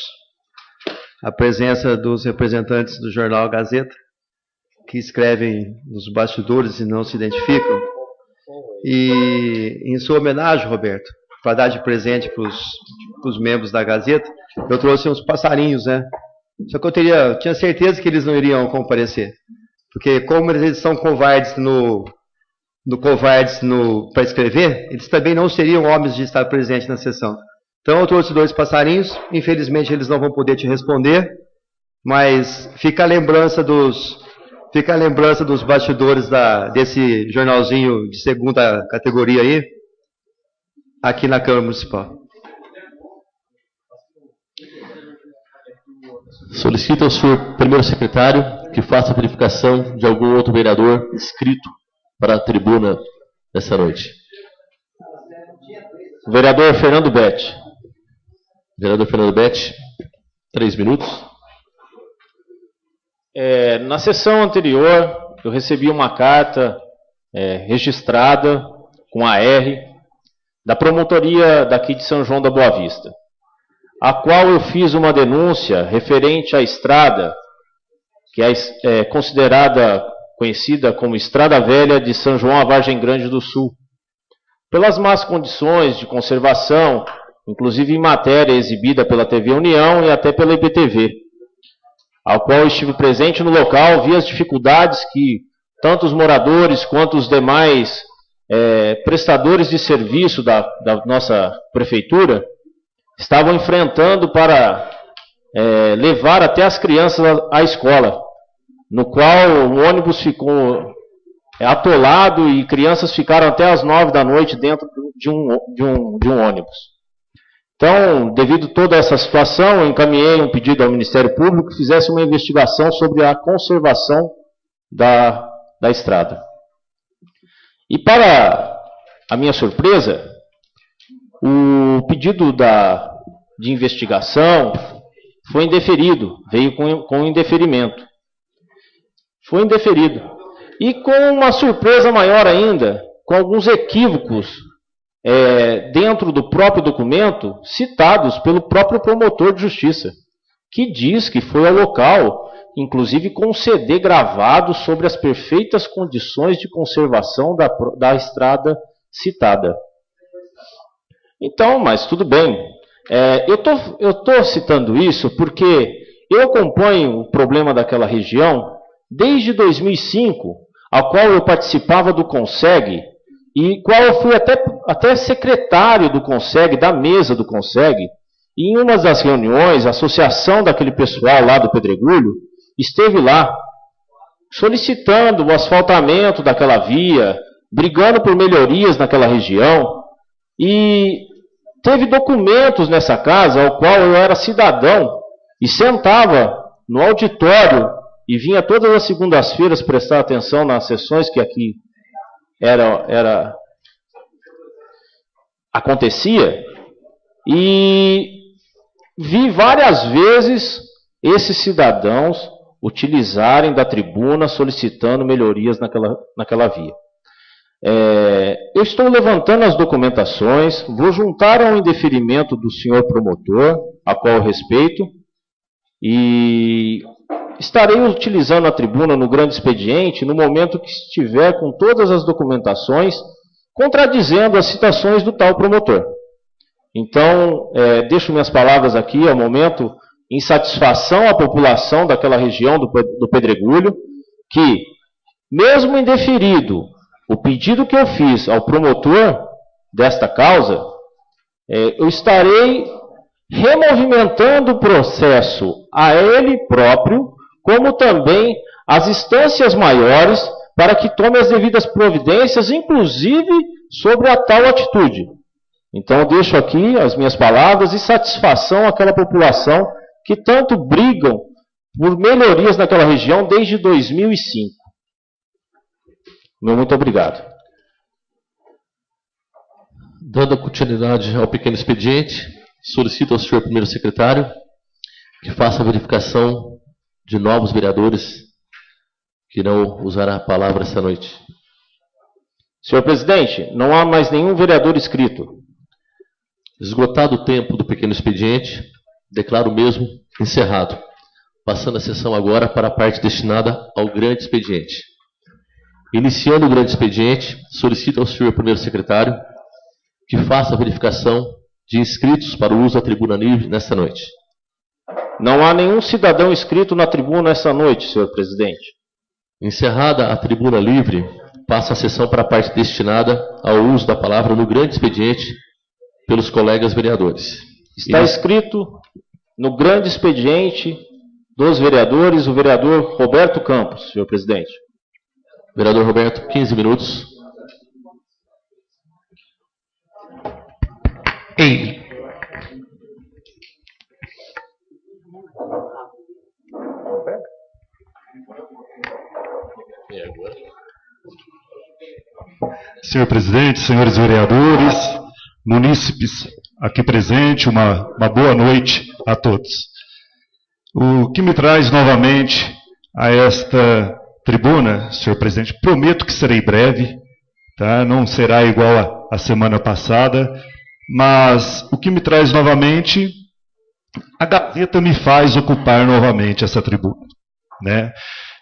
a presença dos representantes do jornal Gazeta, que escrevem nos bastidores e não se identificam. E em sua homenagem, Roberto, para dar de presente para os membros da Gazeta, eu trouxe uns passarinhos, né? Só que eu tinha certeza que eles não iriam comparecer, porque como eles são covardes para escrever, eles também não seriam homens de estar presentes na sessão. Então eu trouxe 2 passarinhos, infelizmente eles não vão poder te responder, mas fica a lembrança dos bastidores desse jornalzinho de segunda categoria aí, aqui na Câmara Municipal. Solicito ao senhor primeiro secretário que faça a verificação de algum outro vereador inscrito para a tribuna dessa noite. Vereador Fernando Betti. Vereador Fernando Betti, 3 minutos. Na sessão anterior, eu recebi uma carta registrada com a R da promotoria daqui de São João da Boa Vista, a qual eu fiz uma denúncia referente à estrada, que é conhecida como Estrada Velha de São João à Vargem Grande do Sul, pelas más condições de conservação, inclusive em matéria exibida pela TV União e até pela IPTV, ao qual eu estive presente no local, vi as dificuldades que tanto os moradores quanto os demais prestadores de serviço da nossa prefeitura estavam enfrentando para levar até as crianças à escola, no qual o ônibus ficou atolado e crianças ficaram até as 9 da noite dentro de um ônibus. Então, devido a toda essa situação, eu encaminhei um pedido ao Ministério Público que fizesse uma investigação sobre a conservação da estrada. E para a minha surpresa, o pedido de investigação foi indeferido, veio com indeferimento. Foi indeferido. E com uma surpresa maior ainda, com alguns equívocos dentro do próprio documento, citados pelo próprio promotor de justiça, que diz que foi ao local, inclusive com um CD gravado sobre as perfeitas condições de conservação da estrada citada. Então, mas tudo bem. Eu estou citando isso porque eu acompanho o problema daquela região desde 2005, ao qual eu participava do CONSEG, e qual eu fui até secretário do CONSEG, da mesa do CONSEG, e em uma das reuniões, a associação daquele pessoal lá do Pedregulho esteve lá, solicitando o asfaltamento daquela via, brigando por melhorias naquela região, e teve documentos nessa casa, ao qual eu era cidadão, e sentava no auditório, e vinha todas as segundas-feiras prestar atenção nas sessões que aqui acontecia, e vi várias vezes esses cidadãos utilizarem da tribuna solicitando melhorias naquela via. Eu estou levantando as documentações, vou juntar ao indeferimento do senhor promotor, a qual eu respeito, e estarei utilizando a tribuna no grande expediente no momento que estiver com todas as documentações contradizendo as citações do tal promotor. Então, deixo minhas palavras aqui ao momento em satisfação à população daquela região do Pedregulho, que, mesmo indeferido o pedido que eu fiz ao promotor desta causa, eu estarei removimentando o processo a ele próprio, como também as instâncias maiores, para que tome as devidas providências, inclusive sobre a tal atitude. Então, eu deixo aqui as minhas palavras e satisfação àquela população que tanto brigam por melhorias naquela região desde 2005. Muito obrigado. Dando continuidade ao pequeno expediente, solicito ao senhor primeiro secretário que faça a verificação de novos vereadores que não usará a palavra esta noite. Senhor presidente, não há mais nenhum vereador inscrito. Esgotado o tempo do pequeno expediente, declaro o mesmo encerrado, passando a sessão agora para a parte destinada ao grande expediente. Iniciando o grande expediente, solicito ao senhor primeiro secretário que faça a verificação de inscritos para o uso da tribuna livre nesta noite. Não há nenhum cidadão inscrito na tribuna esta noite, senhor presidente. Encerrada a tribuna livre, passo a sessão para a parte destinada ao uso da palavra no grande expediente pelos colegas vereadores. Está escrito no grande expediente dos vereadores o vereador Roberto Campos, senhor presidente. Vereador Roberto, 15 minutos. Ei. Senhor presidente, senhores vereadores, munícipes aqui presentes, uma boa noite a todos. O que me traz novamente a esta tribuna, senhor presidente, prometo que serei breve, tá? Não será igual a semana passada, mas o que me traz novamente, a Gazeta me faz ocupar novamente essa tribuna, né?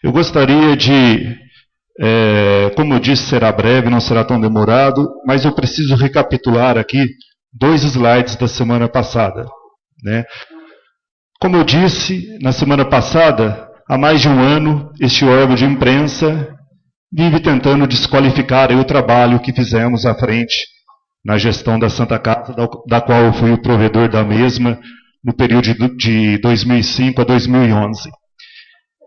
Eu gostaria de, como eu disse, será breve, não será tão demorado, mas eu preciso recapitular aqui 2 slides da semana passada, né? Como eu disse, na semana passada, há mais de um ano, este órgão de imprensa vive tentando desqualificar o trabalho que fizemos à frente na gestão da Santa Casa, da qual eu fui o provedor da mesma no período de 2005 a 2011.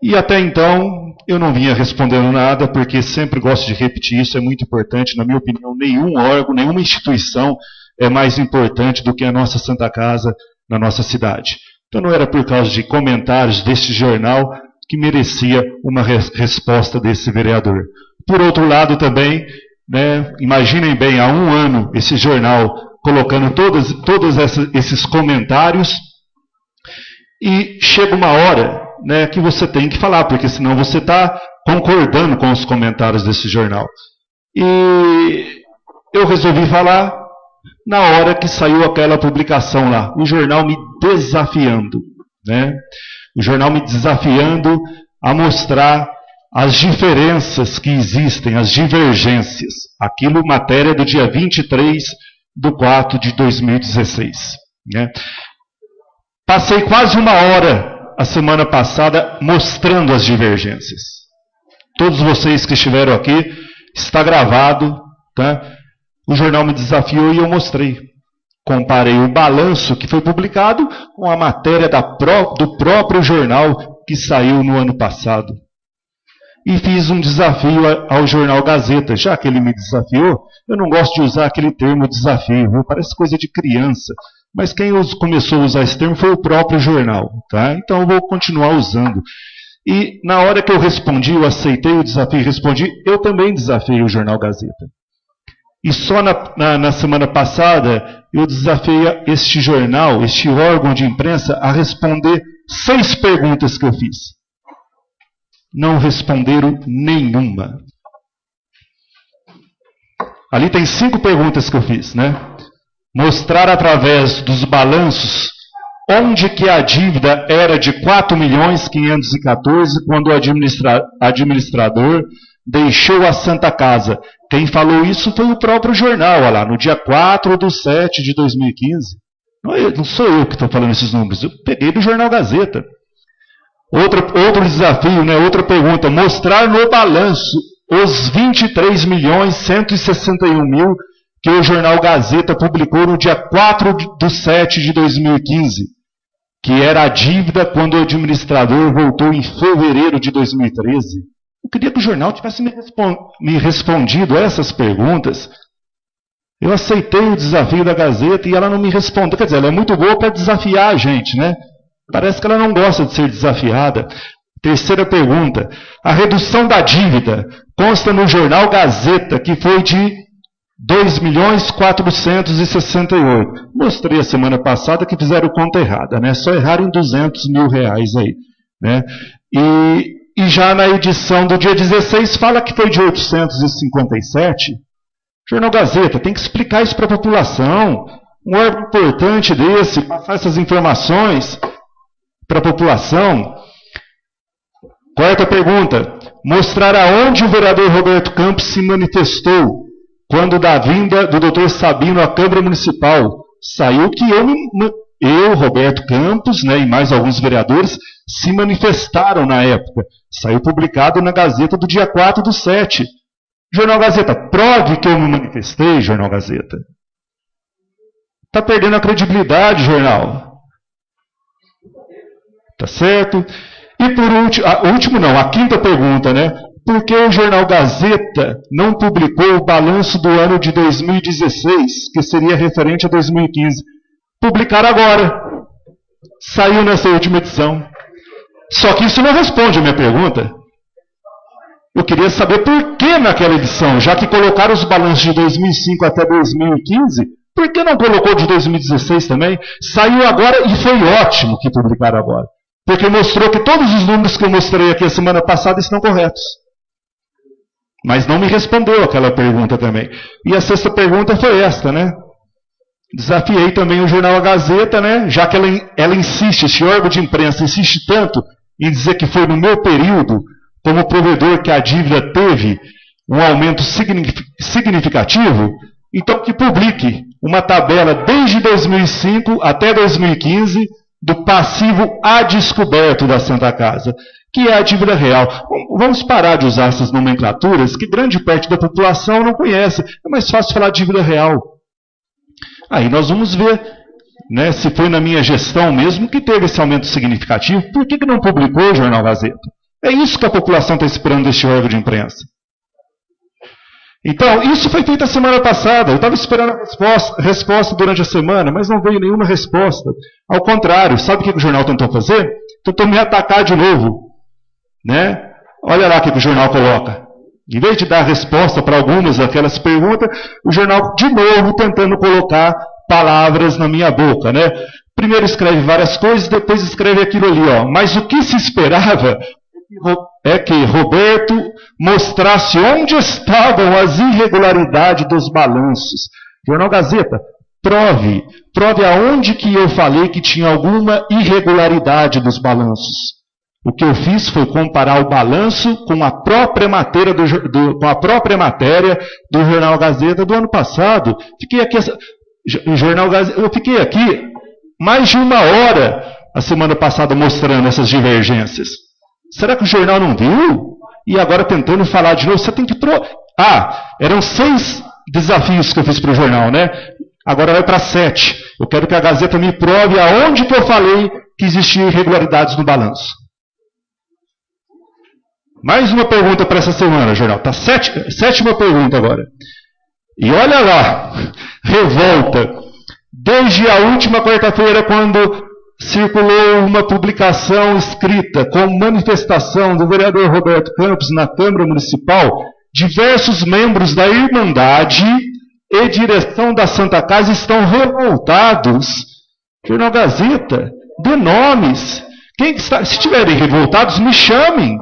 E até então, eu não vinha respondendo nada, porque sempre gosto de repetir isso, é muito importante. Na minha opinião, nenhum órgão, nenhuma instituição é mais importante do que a nossa Santa Casa na nossa cidade. Então não era por causa de comentários deste jornal que merecia uma resposta desse vereador. Por outro lado também, né, imaginem bem, há um ano esse jornal colocando todos esses comentários, e chega uma hora, né, que você tem que falar, porque senão você está concordando com os comentários desse jornal. E eu resolvi falar na hora que saiu aquela publicação lá, o jornal me desafiando, né? O jornal me desafiando a mostrar as diferenças que existem, as divergências. Aquilo, matéria do dia 23/4/2016. Né? Passei quase uma hora a semana passada mostrando as divergências. Todos vocês que estiveram aqui, está gravado, tá? O jornal me desafiou e eu mostrei. Comparei o balanço que foi publicado com a matéria do próprio jornal que saiu no ano passado. E fiz um desafio ao jornal Gazeta. Já que ele me desafiou, eu não gosto de usar aquele termo desafio, viu? Parece coisa de criança. Mas quem começou a usar esse termo foi o próprio jornal. Tá? Então eu vou continuar usando. E na hora que eu respondi, eu aceitei o desafio e respondi, eu também desafiei o jornal Gazeta. E só na semana passada eu desafiei este jornal, este órgão de imprensa, a responder 6 perguntas que eu fiz. Não responderam nenhuma. Ali tem 5 perguntas que eu fiz, né? Mostrar através dos balanços onde que a dívida era de 4.514 quando o administrador deixou a Santa Casa. Quem falou isso foi o próprio jornal, olha lá, no dia 4/7/2015. Não sou eu que estou falando esses números, eu peguei do Jornal Gazeta. Outro desafio, né? Outra pergunta, mostrar no balanço os 23.161.000 que o Jornal Gazeta publicou no dia 4/7/2015, que era a dívida quando o administrador voltou em fevereiro de 2013. Eu queria que o jornal tivesse me respondido essas perguntas. Eu aceitei o desafio da Gazeta e ela não me respondeu. Quer dizer, ela é muito boa para desafiar a gente, né? Parece que ela não gosta de ser desafiada. Terceira pergunta. A redução da dívida consta no Jornal Gazeta, que foi de 2.468. Mostrei a semana passada que fizeram conta errada, né? Só erraram em R$200 mil aí, né? E já na edição do dia 16 fala que foi de 857. Jornal Gazeta tem que explicar isso para a população. Um órgão importante desse, passar essas informações para a população. Quarta pergunta. Mostrar aonde o vereador Roberto Campos se manifestou quando da vinda do doutor Sabino à Câmara Municipal. Saiu que eu, Roberto Campos, né, e mais alguns vereadores se manifestaram na época. Saiu publicado na Gazeta do dia 4/7. Jornal Gazeta, prove que eu me manifestei, Jornal Gazeta. Está perdendo a credibilidade, jornal. Tá certo? E por último, a quinta pergunta, né? Por que o Jornal Gazeta não publicou o balanço do ano de 2016, que seria referente a 2015? Publicaram agora. Saiu nessa última edição. Só que isso não responde a minha pergunta. Eu queria saber por que naquela edição, já que colocaram os balanços de 2005 até 2015, por que não colocou de 2016 também? Saiu agora e foi ótimo que publicaram agora. Porque mostrou que todos os números que eu mostrei aqui a semana passada estão corretos. Mas não me respondeu aquela pergunta também. E a sexta pergunta foi esta, né? Desafiei também o Jornal Gazeta, né? Já que ela insiste, esse órgão de imprensa insiste tanto em dizer que foi no meu período, como provedor, que a dívida teve um aumento significativo, então que publique uma tabela desde 2005 até 2015 do passivo a descoberto da Santa Casa, que é a dívida real. Vamos parar de usar essas nomenclaturas que grande parte da população não conhece. É mais fácil falar de dívida real. Aí nós vamos ver, né, se foi na minha gestão mesmo que teve esse aumento significativo. Por que não publicou o Jornal Gazeta? É isso que a população está esperando deste órgão de imprensa. Então, isso foi feito a semana passada. Eu estava esperando a resposta durante a semana, mas não veio nenhuma resposta. Ao contrário, sabe o que o jornal tentou fazer? Tentou me atacar de novo. Né? Olha lá o que o jornal coloca. Em vez de dar resposta para algumas daquelas perguntas, o jornal, de novo, tentando colocar palavras na minha boca. Né? Primeiro escreve várias coisas, depois escreve aquilo ali. Ó. Mas o que se esperava é que Roberto mostrasse onde estavam as irregularidades dos balanços. Jornal Gazeta, prove aonde que eu falei que tinha alguma irregularidade dos balanços. O que eu fiz foi comparar o balanço com a própria matéria do Jornal Gazeta do ano passado. Eu fiquei aqui mais de 1 hora a semana passada mostrando essas divergências. Será que o jornal não viu? E agora tentando falar de novo, você tem que... eram 6 desafios que eu fiz para o jornal, né? Agora vai para 7. Eu quero que a Gazeta me prove aonde que eu falei que existiam irregularidades no balanço. Mais uma pergunta para essa semana, jornal. Tá, sétima pergunta agora. E olha lá, revolta. Desde a última quarta-feira, quando circulou uma publicação escrita com manifestação do vereador Roberto Campos na Câmara Municipal, diversos membros da Irmandade e direção da Santa Casa estão revoltados. Jornal Gazeta, dê nomes. Se estiverem revoltados, me chamem.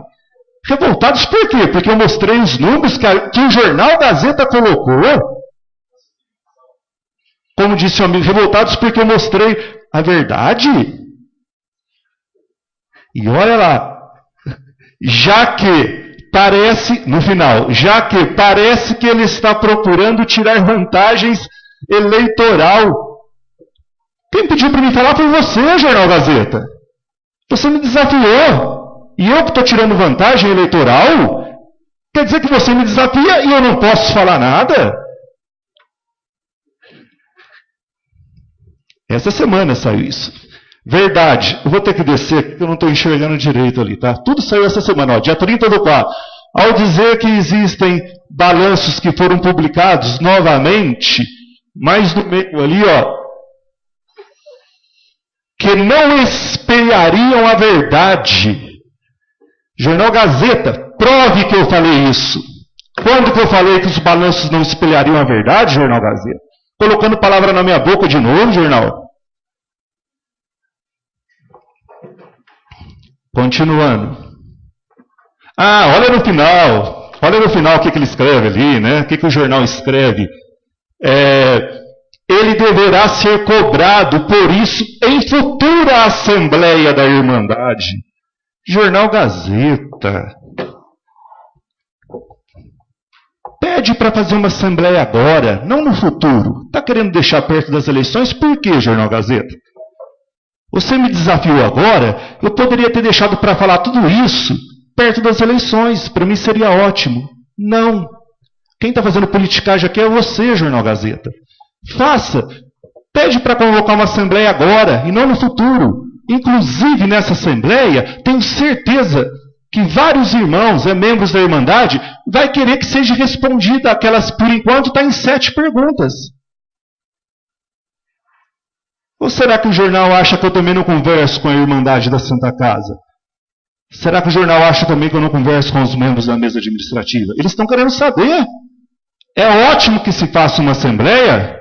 Revoltados por quê? Porque eu mostrei os números que o jornal Gazeta colocou. Como disse o amigo, revoltados porque eu mostrei a verdade. E olha lá, já que parece que ele está procurando tirar vantagens eleitoral. Quem pediu para mim falar foi você, Jornal Gazeta. Você me desafiou. E eu que estou tirando vantagem eleitoral? Quer dizer que você me desafia e eu não posso falar nada? Essa semana saiu isso. Verdade. Eu vou ter que descer porque eu não estou enxergando direito ali, tá? Tudo saiu essa semana, ó, dia 30/4. Ao dizer que existem balanços que foram publicados novamente, mais no meio ali, ó, que não espelhariam a verdade. Jornal Gazeta, prove que eu falei isso. Quando que eu falei que os balanços não espelhariam a verdade, Jornal Gazeta? Colocando palavra na minha boca de novo, jornal. Continuando. Olha no final o que ele escreve ali, né? O que o jornal escreve? Ele deverá ser cobrado por isso em futura Assembleia da Irmandade. Jornal Gazeta. Pede para fazer uma assembleia agora, não no futuro. Está querendo deixar perto das eleições? Por quê, Jornal Gazeta? Você me desafiou agora, eu poderia ter deixado para falar tudo isso perto das eleições. Para mim seria ótimo. Não. Quem está fazendo politicagem aqui é você, Jornal Gazeta. Faça. Pede para convocar uma assembleia agora e não no futuro. Inclusive nessa assembleia, tenho certeza que vários irmãos, membros da Irmandade, vai querer que seja respondida aquelas, por enquanto, está em 7 perguntas. Ou será que o jornal acha que eu também não converso com a Irmandade da Santa Casa? Será que o jornal acha também que eu não converso com os membros da mesa administrativa? Eles estão querendo saber. É ótimo que se faça uma assembleia.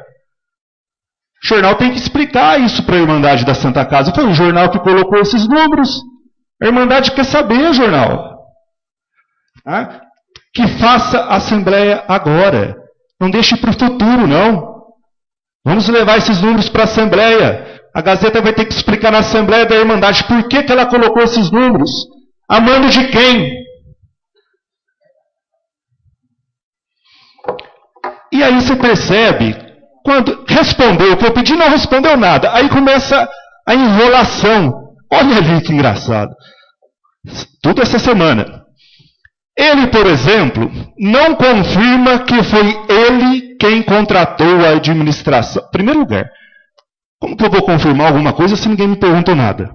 O jornal tem que explicar isso para a Irmandade da Santa Casa. Foi o jornal que colocou esses números. A Irmandade quer saber, jornal. Que faça a assembleia agora. Não deixe para o futuro, não. Vamos levar esses números para a assembleia. A Gazeta vai ter que explicar na assembleia da Irmandade por que ela colocou esses números. A mando de quem? E aí você percebe, quando respondeu o que eu pedi, não respondeu nada. Aí começa a enrolação. Olha ali que engraçado. Tudo essa semana. Ele, por exemplo, não confirma que foi ele quem contratou a administração. Em primeiro lugar, como que eu vou confirmar alguma coisa se ninguém me perguntou nada?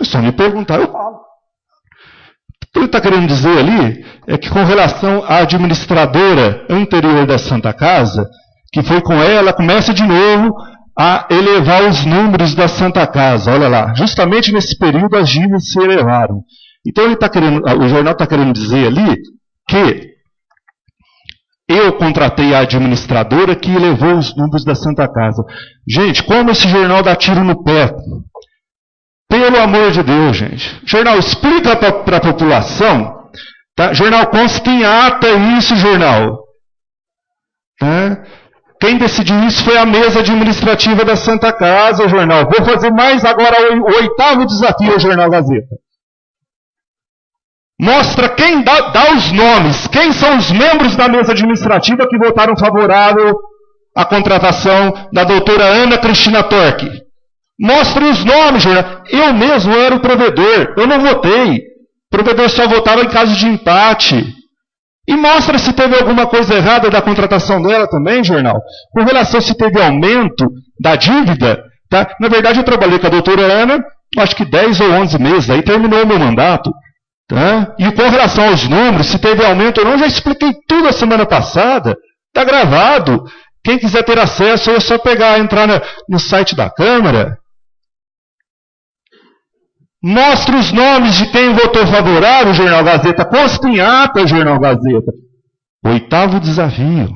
É só me perguntar, eu falo. O que ele está querendo dizer ali é que com relação à administradora anterior da Santa Casa, que foi com ela, começa de novo a elevar os números da Santa Casa. Olha lá, justamente nesse período as dívidas se elevaram. Então o jornal está querendo dizer ali que eu contratei a administradora que elevou os números da Santa Casa. Gente, como esse jornal dá tiro no pé? Pelo amor de Deus, gente. Jornal, explica para a população. Tá? Jornal, consta em ata isso, jornal. Tá? Quem decidiu isso foi a mesa administrativa da Santa Casa, jornal. Vou fazer mais agora o 8º desafio ao Jornal Gazeta. Mostra quem dá os nomes, quem são os membros da mesa administrativa que votaram favorável à contratação da doutora Ana Cristina Torque. Mostra os nomes, jornal. Eu mesmo era o provedor, eu não votei. O provedor só votava em caso de empate. E mostra se teve alguma coisa errada da contratação dela também, jornal. Com relação se teve aumento da dívida, tá? Na verdade eu trabalhei com a doutora Ana, acho que 10 ou 11 meses, aí terminou o meu mandato. Tá? E com relação aos números, se teve aumento ou não, já expliquei tudo a semana passada. Está gravado. Quem quiser ter acesso, é só entrar no site da Câmara. Mostra os nomes de quem votou favorável, Jornal Gazeta. Consta em ata, Jornal Gazeta. 8º desafio.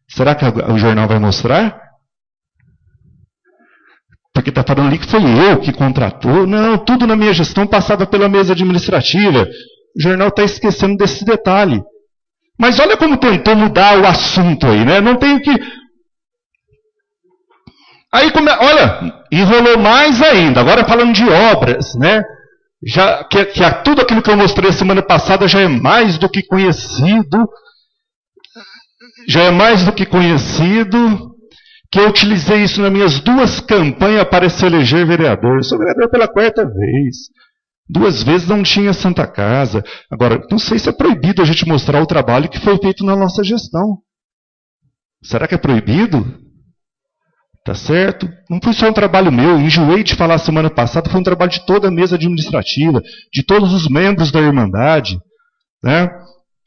Será que o jornal vai mostrar? porque está falando ali que foi eu que contratou. Não, tudo na minha gestão passava pela mesa administrativa. O jornal está esquecendo desse detalhe. Mas olha como tentou mudar o assunto aí, né? Não tenho que... Aí, olha, enrolou mais ainda. Agora falando de obras, né? Já, tudo aquilo que eu mostrei a semana passada já é mais do que conhecido. Já é mais do que conhecido. Que eu utilizei isso nas minhas 2 campanhas para se eleger vereador. Eu sou vereador pela 4ª vez. 2 vezes não tinha Santa Casa. Agora, não sei se é proibido a gente mostrar o trabalho que foi feito na nossa gestão. Será que é proibido? Tá certo? Não foi só um trabalho meu. Enjoei de falar semana passada, foi um trabalho de toda a mesa administrativa, de todos os membros da Irmandade. Né?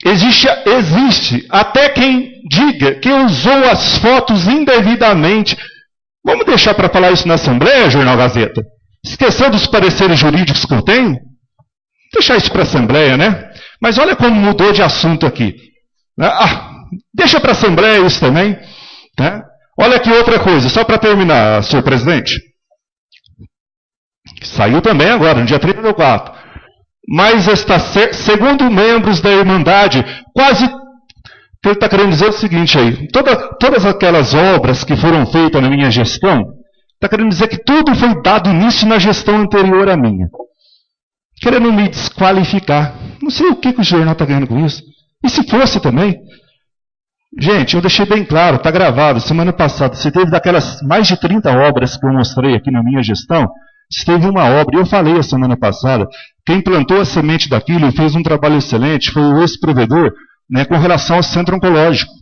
Existe até quem diga que usou as fotos indevidamente. Vamos deixar para falar isso na Assembleia, Jornal Gazeta? Esqueceu dos pareceres jurídicos que eu tenho? Deixar isso para a Assembleia, né? Mas olha como mudou de assunto aqui. Deixa para a Assembleia isso também. Né? Olha aqui outra coisa, só para terminar, senhor presidente. Saiu também agora, no dia 34. Mas está, segundo membros da Irmandade, quase... Ele está querendo dizer o seguinte aí. Todas aquelas obras que foram feitas na minha gestão, está querendo dizer que tudo foi dado início na gestão anterior à minha. Querendo me desqualificar. Não sei o que o jornal está ganhando com isso. E se fosse também? Gente, eu deixei bem claro, está gravado. Semana passada, você teve daquelas mais de 30 obras que eu mostrei aqui na minha gestão, você teve uma obra, e eu falei a semana passada, quem plantou a semente daquilo e fez um trabalho excelente foi o ex-provedor, né, com relação ao centro oncológico.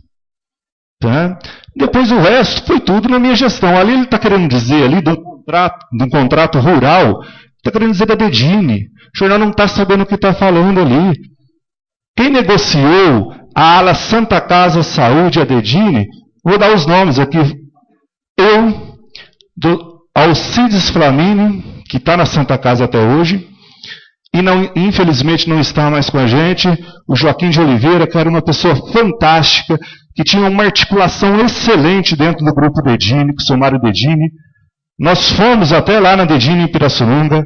Tá? Depois o resto foi tudo na minha gestão. Ali ele está querendo dizer, ali de um contrato rural, está querendo dizer da Dedini. O jornal não está sabendo o que está falando ali. Quem negociou a ala Santa Casa Saúde, a Dedini, vou dar os nomes aqui. Alcides Flamini, que está na Santa Casa até hoje, e infelizmente não está mais com a gente, o Joaquim de Oliveira, que era uma pessoa fantástica, que tinha uma articulação excelente dentro do grupo Dedini, com o seu Mário Dedini. Nós fomos até lá na Dedini, em Pirassununga.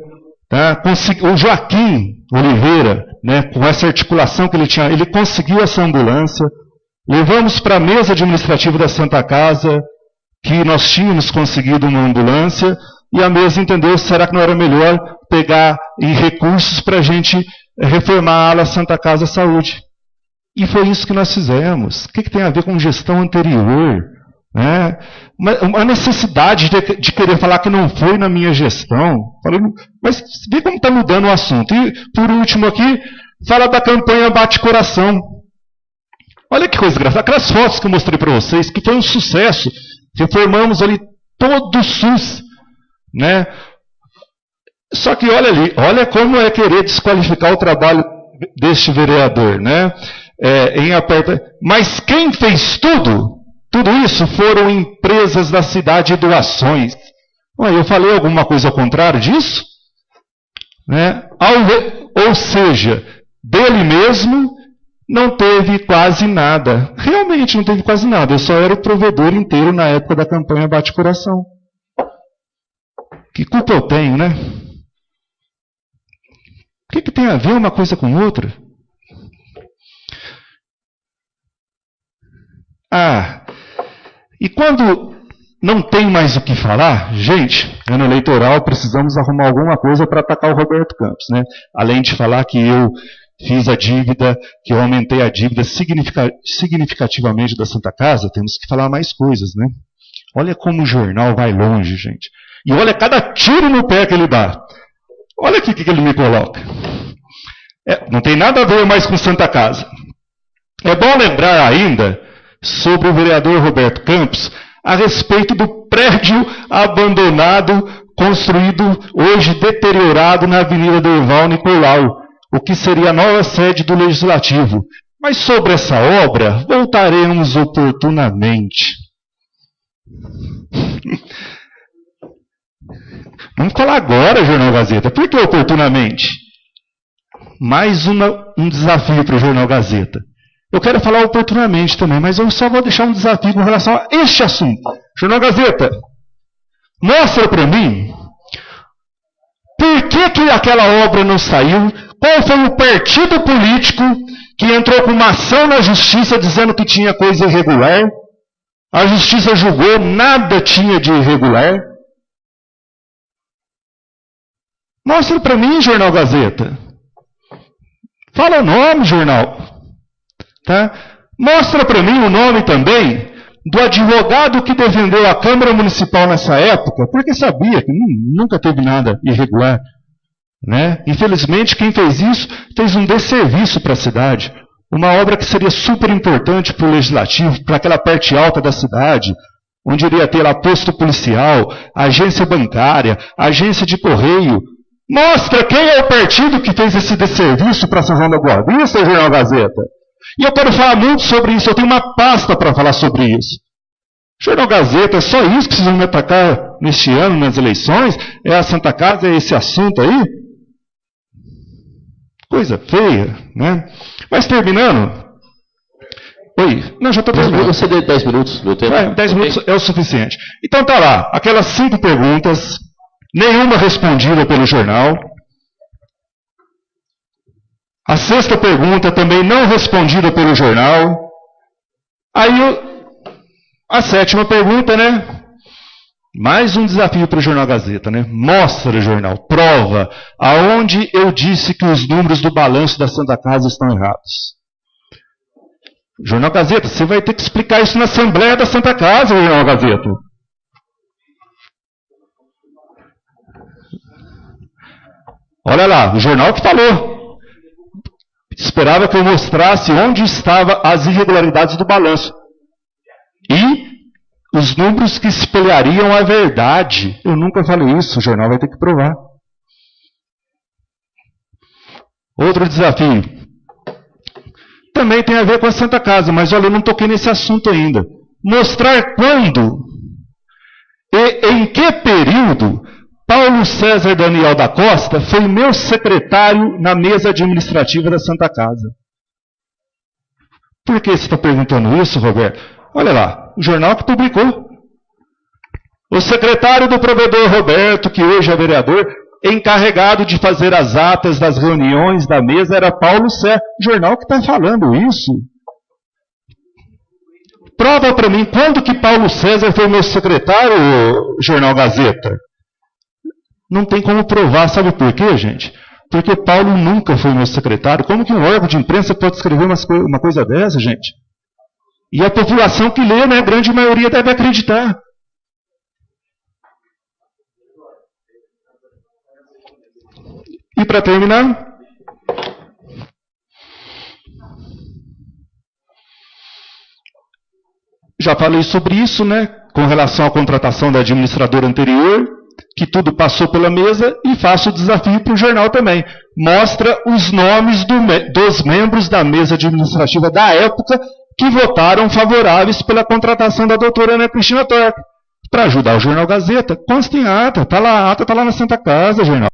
Tá? O Joaquim Oliveira, né, com essa articulação que ele tinha, ele conseguiu essa ambulância. Levamos para a mesa administrativa da Santa Casa que nós tínhamos conseguido uma ambulância, e a mesa entendeu, será que não era melhor pegar recursos para a gente reformar a ala Santa Casa Saúde? E foi isso que nós fizemos. O que tem a ver com gestão anterior? Né? Uma necessidade de querer falar que não foi na minha gestão. Mas vê como está mudando o assunto. E, por último aqui, fala da campanha Bate Coração. Olha que coisa engraçada. Aquelas fotos que eu mostrei para vocês, que foi um sucesso. Reformamos ali todo o SUS. Né? Só que olha ali, olha como é querer desqualificar o trabalho deste vereador. Né? Mas quem fez tudo isso foram empresas da cidade e doações. Eu falei alguma coisa ao contrário disso? Né? Ou seja, dele mesmo não teve quase nada. Realmente não teve quase nada. Eu só era o provedor inteiro na época da campanha Bate Coração. Que culpa eu tenho, né? O que tem a ver uma coisa com outra? E quando não tem mais o que falar, gente, ano eleitoral precisamos arrumar alguma coisa para atacar o Roberto Campos, né? Além de falar que eu fiz a dívida, que eu aumentei a dívida significativamente da Santa Casa, temos que falar mais coisas, né? Olha como o jornal vai longe, gente. E olha cada tiro no pé que ele dá. Olha aqui o que ele me coloca. Não tem nada a ver mais com Santa Casa. É bom lembrar ainda sobre o vereador Roberto Campos a respeito do prédio abandonado, construído, hoje deteriorado na Avenida Durval Nicolau, o que seria a nova sede do Legislativo. Mas sobre essa obra, voltaremos oportunamente. Vamos falar agora, Jornal Gazeta. Por que oportunamente? Mais um desafio para o Jornal Gazeta. Eu quero falar oportunamente também, mas eu só vou deixar um desafio com relação a este assunto. Jornal Gazeta, Mostra para mim por que aquela obra não saiu, qual foi o partido político que entrou com uma ação na justiça dizendo que tinha coisa irregular. A justiça julgou, nada tinha de irregular. Mostra para mim, Jornal Gazeta. Fala o nome, jornal. Tá? Mostra para mim o nome também do advogado que defendeu a Câmara Municipal nessa época, porque sabia que nunca teve nada irregular. Né? Infelizmente, quem fez isso fez um desserviço para a cidade. Uma obra que seria super importante para o legislativo, para aquela parte alta da cidade, onde iria ter lá posto policial, agência bancária, agência de correio. Mostra quem é o partido que fez esse desserviço para São João da Boa Vista, Jornal Gazeta. E eu quero falar muito sobre isso, eu tenho uma pasta para falar sobre isso. Jornal Gazeta, é só isso que vocês vão me atacar neste ano, nas eleições? É a Santa Casa, é esse assunto aí? Coisa feia, né? Mas terminando. Oi, não, já estou terminando. Você deu 10 minutos, meu tempo. 10 minutos é o suficiente. Então tá lá, aquelas 5 perguntas, nenhuma respondida pelo jornal. A 6ª pergunta também não respondida pelo jornal. Aí a 7ª pergunta, né? Mais um desafio para o Jornal Gazeta, né? Mostra, jornal, prova aonde eu disse que os números do balanço da Santa Casa estão errados. Jornal Gazeta, você vai ter que explicar isso na Assembleia da Santa Casa, Jornal Gazeta. Olha lá, o jornal que falou. Esperava que eu mostrasse onde estavam as irregularidades do balanço. E os números que espelhariam a verdade. Eu nunca falei isso, o jornal vai ter que provar. Outro desafio. Também tem a ver com a Santa Casa, mas olha, eu não toquei nesse assunto ainda. Mostrar quando e em que período Paulo César Daniel da Costa foi meu secretário na mesa administrativa da Santa Casa. Por que você está perguntando isso, Roberto? Olha lá, o jornal que publicou. O secretário do provedor Roberto, que hoje é vereador, encarregado de fazer as atas das reuniões da mesa, era Paulo César. O jornal que está falando isso. Prova para mim, quando que Paulo César foi meu secretário, Jornal Gazeta? Não tem como provar, sabe por quê, gente? Porque Paulo nunca foi meu secretário. Como que um órgão de imprensa pode escrever uma coisa dessa, gente? E a população que lê, né, a grande maioria deve acreditar. E para terminar, já falei sobre isso, né, com relação à contratação da administradora anterior, que tudo passou pela mesa, e faço o desafio para o jornal também. Mostra os nomes dos membros da mesa administrativa da época que votaram favoráveis pela contratação da doutora Ana Cristina Torque. Para ajudar o Jornal Gazeta, consta em ata, a ata está lá na Santa Casa, jornal.